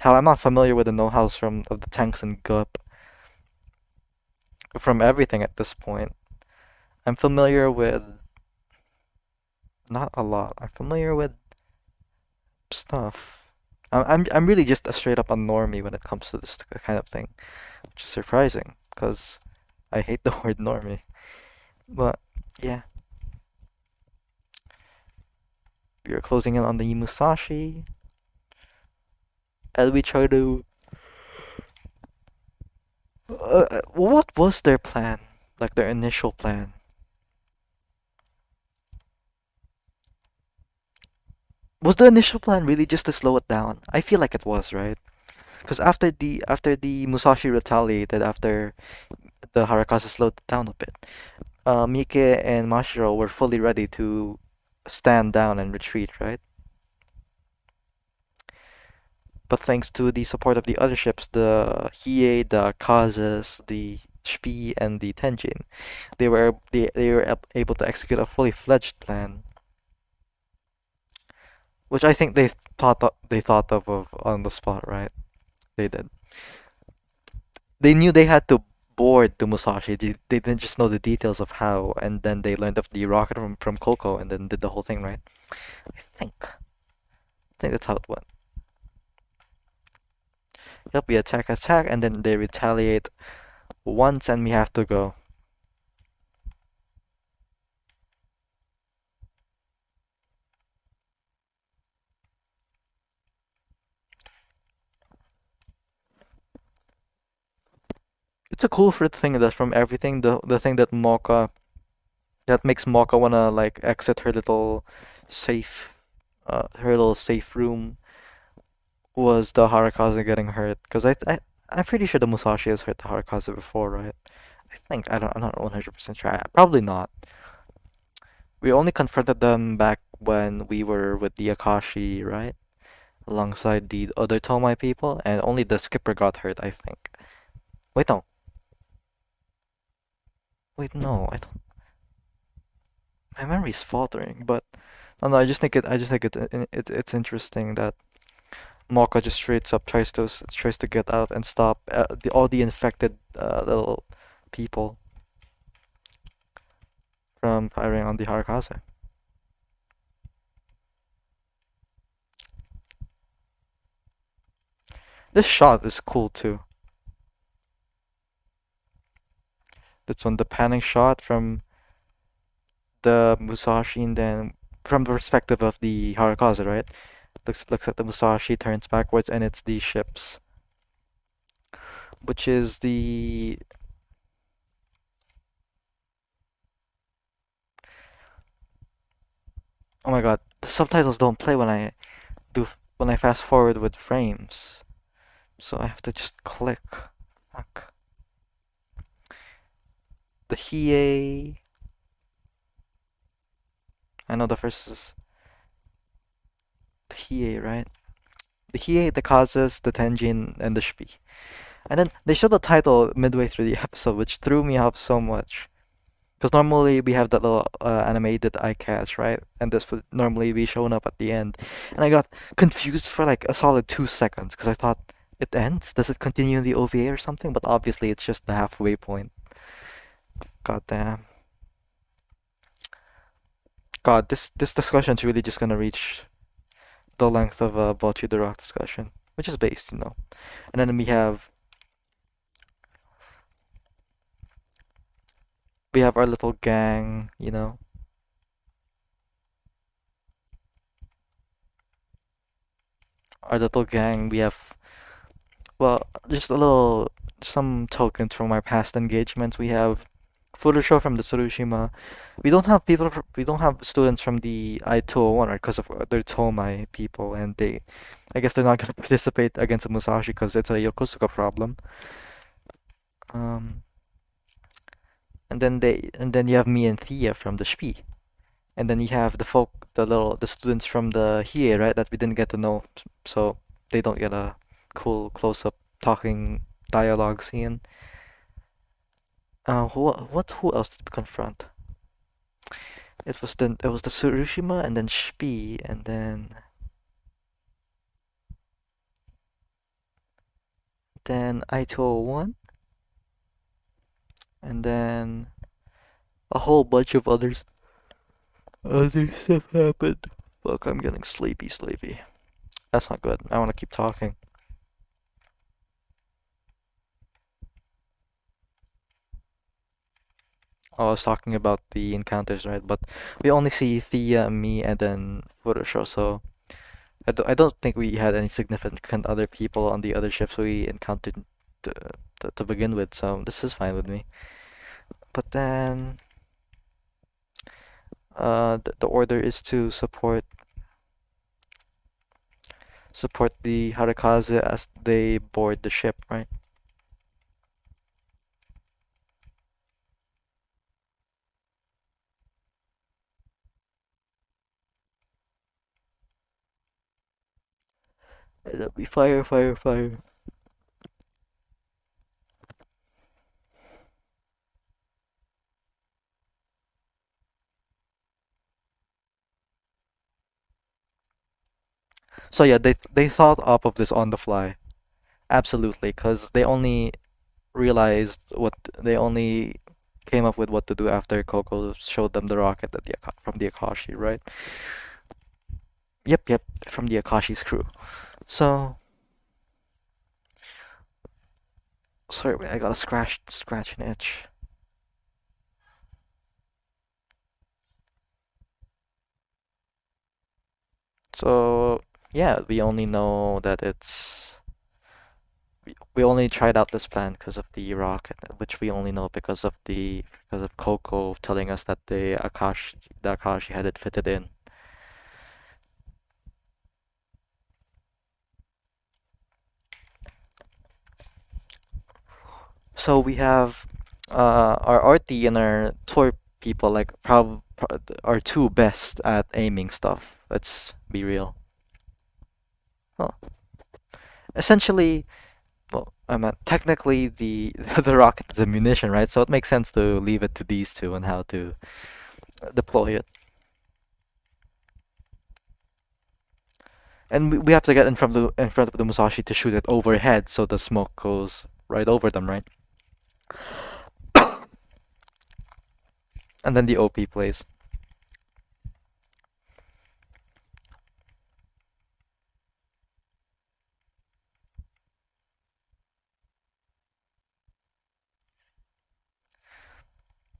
Hell, I'm not familiar with the know-hows of the tanks and GUP from everything at this point. I'm familiar with not a lot. I'm familiar with stuff. I'm really just a straight up a normie when it comes to this kind of thing, which is surprising because I hate the word normie. But yeah, we are closing in on the Musashi, and we try to. What was their plan? Like their initial plan? Was the initial plan really just to slow it down? I feel like it was, right? Because after the Musashi retaliated, after the harakaze slowed down a bit, Mike and Mashiro were fully ready to stand down and retreat, right? But thanks to the support of the other ships, the Hiei, the Kazes, the Shpi, and the Tenjin, they were able to execute a fully fledged plan, which I think they thought of on the spot, right? They did. They knew they had to board the Musashi. They didn't just know the details of how, and then they learned of the rocket from Coco, and then did the whole thing, right? I think that's how it went. Yep, we attack, and then they retaliate once, and we have to go. It's a cool fruit thing that from everything, the thing that makes Mocha wanna like exit safe her little safe room was the Harakaze getting hurt. Cause I'm pretty sure the Musashi has hurt the Harakaze before, right? I'm not 100% sure. Probably not. We only confronted them back when we were with the Akashi, right? Alongside the other Tomai people, and only the skipper got hurt, I think. Wait, no. Wait, no. I don't. My memory's faltering, but no, it's interesting that Mocha just straight up tries to get out and stop all the infected little people from firing on the Harakaze. This shot is cool too. That's on the panning shot from the Musashi, and then from the perspective of the Harakaze, right? Looks at the Musashi, turns backwards, and it's the ships, which is the oh my god, the subtitles don't play do when I fast forward with frames, so I have to just click. Fuck. The Hiei. I know the first is the Hiei, right? The Hiei, the Kazes, the Tenjin, and the Shpi. And then they show the title midway through the episode, which threw me off so much. Because normally we have that little animated eye catch, right? And this would normally be shown up at the end. And I got confused for like a solid 2 seconds because I thought it ends. Does it continue in the OVA or something? But obviously it's just the halfway point. God damn. God, this discussion's really just gonna reach the length of a Bocchi the Rock discussion, which is based, you know. And then we have our little gang, you know. Our little gang. We have well, just some tokens from our past engagements. We have Furushou from the Tsurushima. We don't have students from the I-201, right? Because of they're Tomai people, and I guess they're not gonna participate against the Musashi because it's a Yokosuka problem. Um, and then you have me and Thea from the Shpi, and then you have the students from the Hiei, right? That we didn't get to know, so they don't get a cool close-up talking dialogue scene. Who else did we confront? It was the Tsurushima, and then Shpi, and then I-201, and then a whole bunch of other stuff happened. Fuck, I'm getting sleepy. That's not good. I want to keep talking. I was talking about the encounters, right? But we only see Thea, me, and then Furushou, so I don't think we had any significant other people on the other ships we encountered to, to begin with, so this is fine with me. But then, the order is to support support the harekaze as they board the ship, right? It'll be fire, fire, fire. So yeah, they thought up of this on the fly. Absolutely, because they only came up with what to do after Coco showed them the rocket at from the Akashi, right? Yep, yep, from the Akashi's crew. So sorry, wait, I got a scratch and itch. So yeah, we only know that we only tried out this plan because of the rocket, which we only know because of Coco telling us that the Akashi had it fitted in. So we have our RT and our tour people like are two best at aiming stuff. Let's be real. Well, essentially, well, I mean, technically the the rocket is a munition, right? So it makes sense to leave it to these two and how to deploy it. And we have to get in front of the Musashi to shoot it overhead, so the smoke goes right over them, right? And then the OP plays.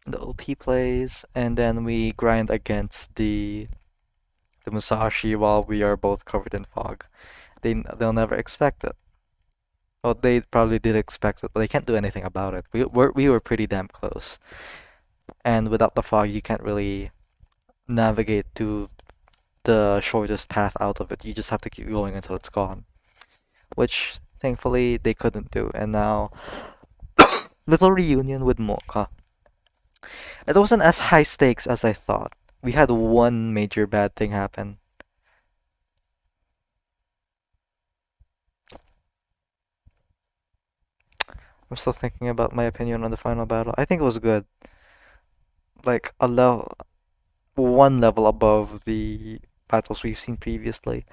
The OP plays, and then we grind against the Musashi while we are both covered in fog. They'll never expect it. Well, they probably did expect it, but they can't do anything about it. We were pretty damn close, and without the fog, you can't really navigate to the shortest path out of it. You just have to keep going until it's gone, which thankfully they couldn't do. And now, little reunion with Mocha. It wasn't as high stakes as I thought. We had one major bad thing happen. I'm still thinking about my opinion on the final battle. I think it was good. Like one level above the battles we've seen previously.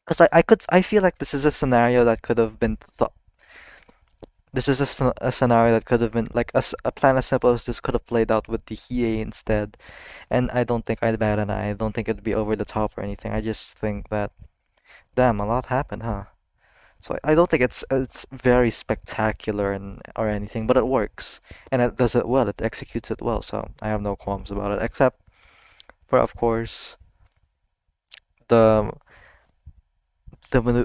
Because I feel like this is a scenario that could have been thought. This is a scenario that could have been like a plan as simple as this could have played out with the Hiei instead. And I don't think I'd bat an eye. I don't think it'd be over the top or anything. I just think that, damn, a lot happened, huh? So I don't think it's very spectacular and or anything, but it works and it does it well. It executes it well, so I have no qualms about it. Except for, of course, the the manu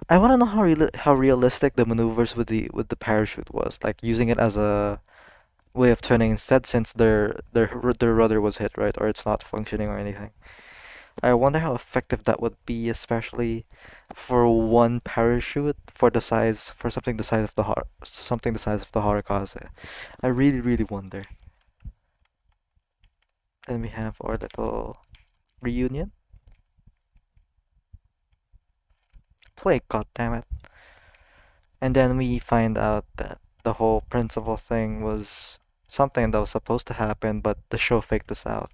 I want to know how realistic the maneuvers with the parachute was, like using it as a way of turning instead, since their rudder was hit, right, or it's not functioning or anything. I wonder how effective that would be, especially for one parachute for something the size of something the size of the harekaze. I really, really wonder. And we have our little reunion. Play, goddammit. And then we find out that the whole principal thing was something that was supposed to happen, but the show faked us out,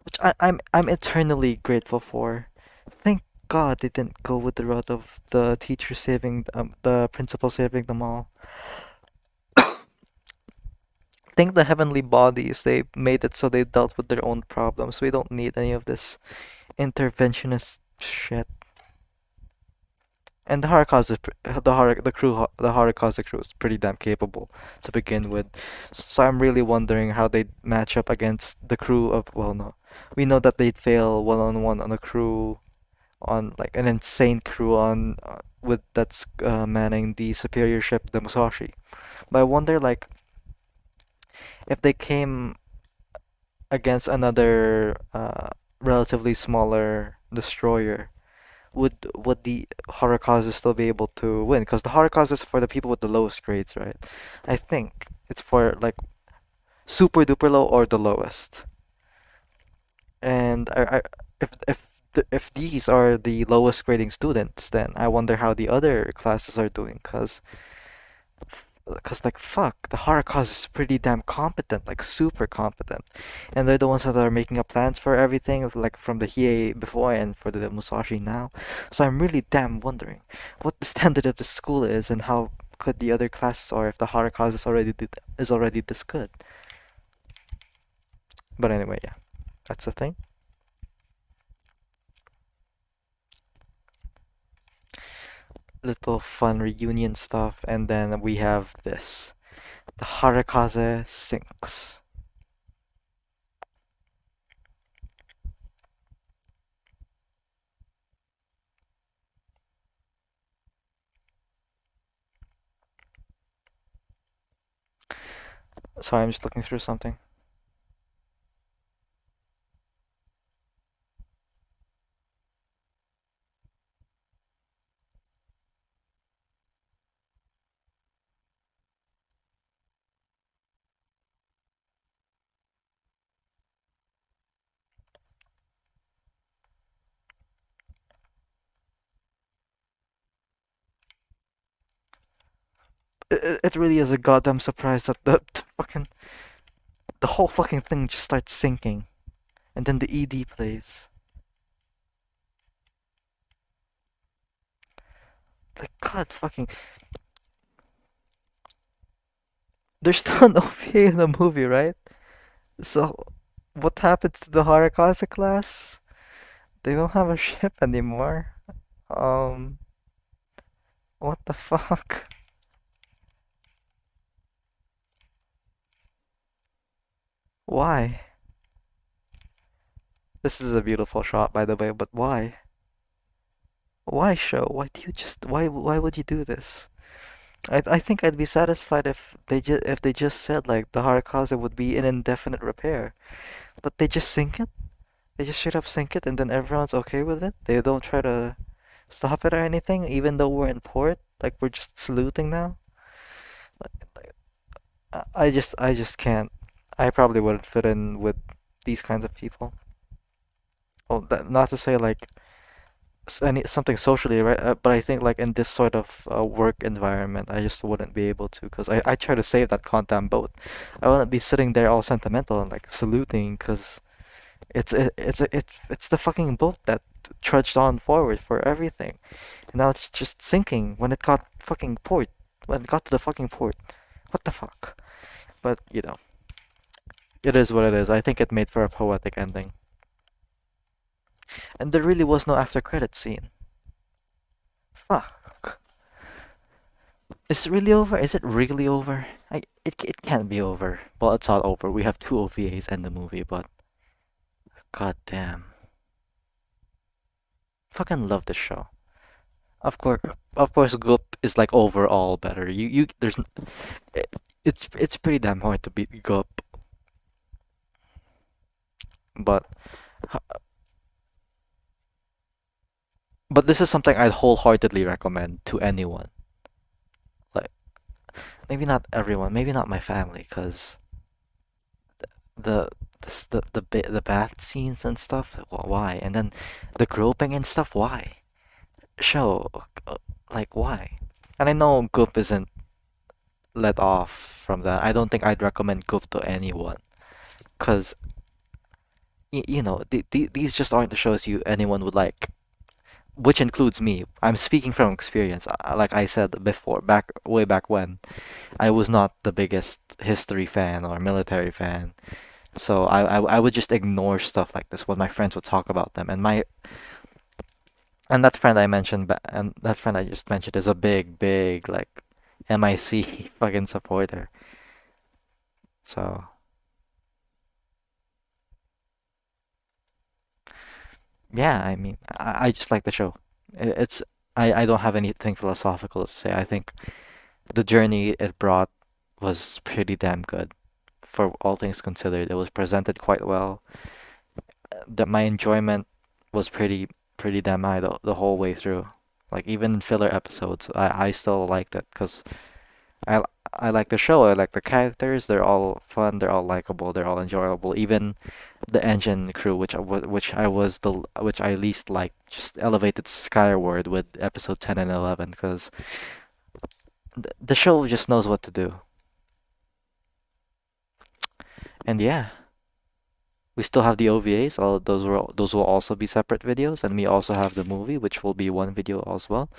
which I'm eternally grateful for. Thank God they didn't go with the route of the teacher saving the principal saving them all. Thank the heavenly bodies they made it so they dealt with their own problems. We don't need any of this interventionist shit. And the Harakaze crew is pretty damn capable to begin with. So I'm really wondering how they'd match up against the crew of, well, no. We know that they'd fail one on a crew, on like an insane crew on with that's manning the superior ship, the Musashi. But I wonder, like, if they came against another relatively smaller destroyer, would the harekaze still be able to win? Because the harekaze is for the people with the lowest grades, right? I think it's for like super duper low or the lowest. And if these are the lowest grading students, then I wonder how the other classes are doing. Cause like fuck, the harekaze is pretty damn competent, like super competent, and they're the ones that are making up plans for everything, like from the Hiei before and for the Musashi now. So I'm really damn wondering what the standard of the school is and how good the other classes are if the harekaze is already this good. But anyway, yeah, that's the thing. Little fun reunion stuff, and then we have this. The harekaze sinks. Sorry, I'm just looking through something. It really is a goddamn surprise that the whole fucking thing just starts sinking, and then the ED plays. Like god fucking, there's still an OVA in the movie, right? So what happened to the Harakaze class? They don't have a ship anymore. Um, what the fuck? Why? This is a beautiful shot, by the way, but why? Why show? Why do you just why would you do this? I think I'd be satisfied if they just said like the Harakaze would be in indefinite repair, but they just sink it. They just straight up sink it, and then everyone's okay with it. They don't try to stop it or anything, even though we're in port. Like we're just saluting now. Like, I just can't. I probably wouldn't fit in with these kinds of people. Well, not to say like something socially, right? But I think like in this sort of work environment, I just wouldn't be able to because I try to save that goddamn boat. I wouldn't be sitting there all sentimental and like saluting because it's the fucking boat that trudged on forward for everything, and now it's just sinking when it got fucking port. When it got to the fucking port, what the fuck? But you know, it is what it is. I think it made for a poetic ending, and there really was no after credit scene. Fuck. Is it really over? Is it really over? It can't be over. Well, it's not over. We have two OVAs and the movie, but god damn. Fucking love this show. Of course, of course, Goop is like overall better. It, it's pretty damn hard to beat Goop, but but this is something I'd wholeheartedly recommend to anyone. Like maybe not everyone, maybe not my family, cause the the bath scenes and stuff. Why? And then the groping and stuff. Why? Show like why? And I know Goop isn't let off from that. I don't think I'd recommend Goop to anyone, cause you know these just aren't the shows you anyone would like, which includes me. I'm speaking from experience. Like I said before, back way back when, I was not the biggest history fan or military fan. So I would just ignore stuff like this when my friends would talk about them. And that friend I mentioned, and that friend I just mentioned is a big like MIC fucking supporter. So yeah, I mean, I just like the show. It's I don't have anything philosophical to say. I think the journey it brought was pretty damn good for all things considered. It was presented quite well. that my enjoyment was pretty damn high the whole way through. Like even in filler episodes, I still liked it because I I like the show. I like the characters. They're all fun. They're all likable. They're all enjoyable. Even the engine crew, which I least liked, just elevated skyward with episode 10 and 11 because the show just knows what to do. And yeah, we still have the OVAs. All those will also be separate videos, and we also have the movie, which will be one video as well.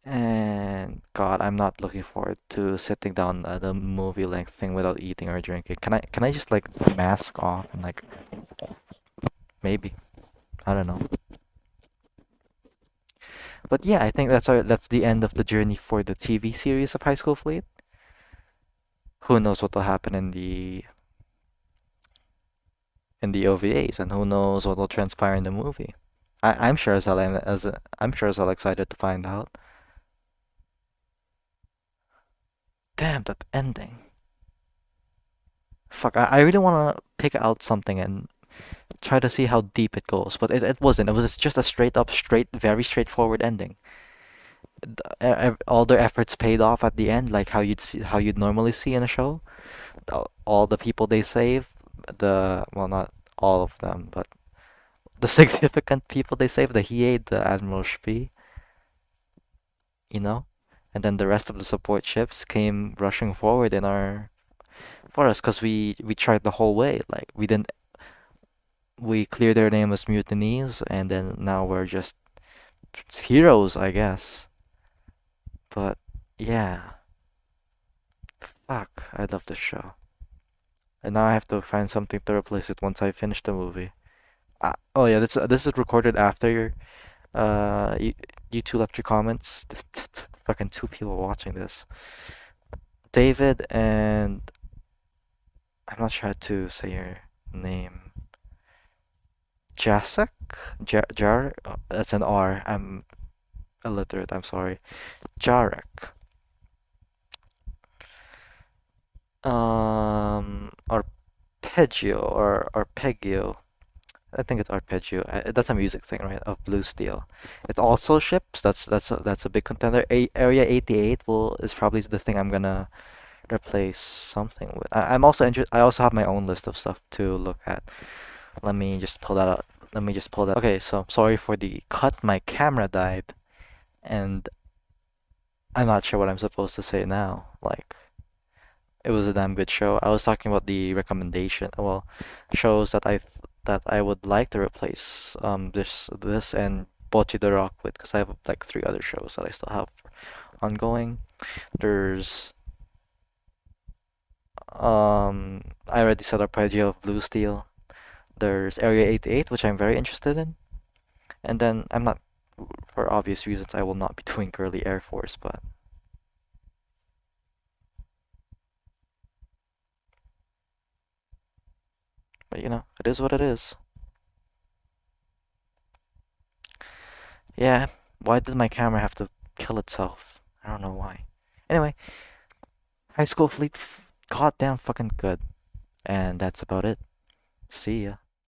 And God, I'm not looking forward to sitting down at a movie length thing without eating or drinking. Can I just like mask off and like maybe I don't know. But yeah, I think that's the end of the journey for the TV series of High School Fleet. Who knows what will happen in the OVAs, and who knows what will transpire in the movie. I'm sure I'm sure as hell excited to find out. Damn, that ending. Fuck, I really want to pick out something and try to see how deep it goes, but it wasn't. It was just a very straightforward ending. All their efforts paid off at the end, like how you'd normally see in a show. All the people they saved, well, not all of them, but the significant people they saved, the Hiei, the Admiral Spee, you know, and then the rest of the support ships came rushing forward in our for us because we tried the whole way. Like we cleared their name as mutinees, and then now we're just heroes, I guess. But yeah, fuck, I love this show. And now I have to find something to replace it once I finish the movie. Oh yeah, this is recorded after you, you two left your comments. Fucking two people watching this. David and I'm not sure how to say your name. Jasek? Jar? That's an R. I'm illiterate. I'm sorry. Jarek. Arpeggio or Arpeggio. I think it's Arpeggio. That's a music thing, right? Of Blue Steel. It's also ships. That's a big contender. Area 88 will is probably the thing I'm gonna replace something with. I'm also interested. I also have my own list of stuff to look at. Let me just pull that out. Let me just pull that. Okay, so sorry for the cut. My camera died, and I'm not sure what I'm supposed to say now. Like, it was a damn good show. I was talking about the recommendation. Well, shows that I would like to replace this and Bocchi the Rock with because I have like three other shows that I still have ongoing. There's I already said Arpeggio of Blue Steel. There's Area 88, which I'm very interested in. And then I'm not, for obvious reasons, I will not be doing Girly Air Force, but you know, it is what it is. Yeah, why did my camera have to kill itself? I don't know why. Anyway, High School Fleet, goddamn fucking good. And that's about it. See ya.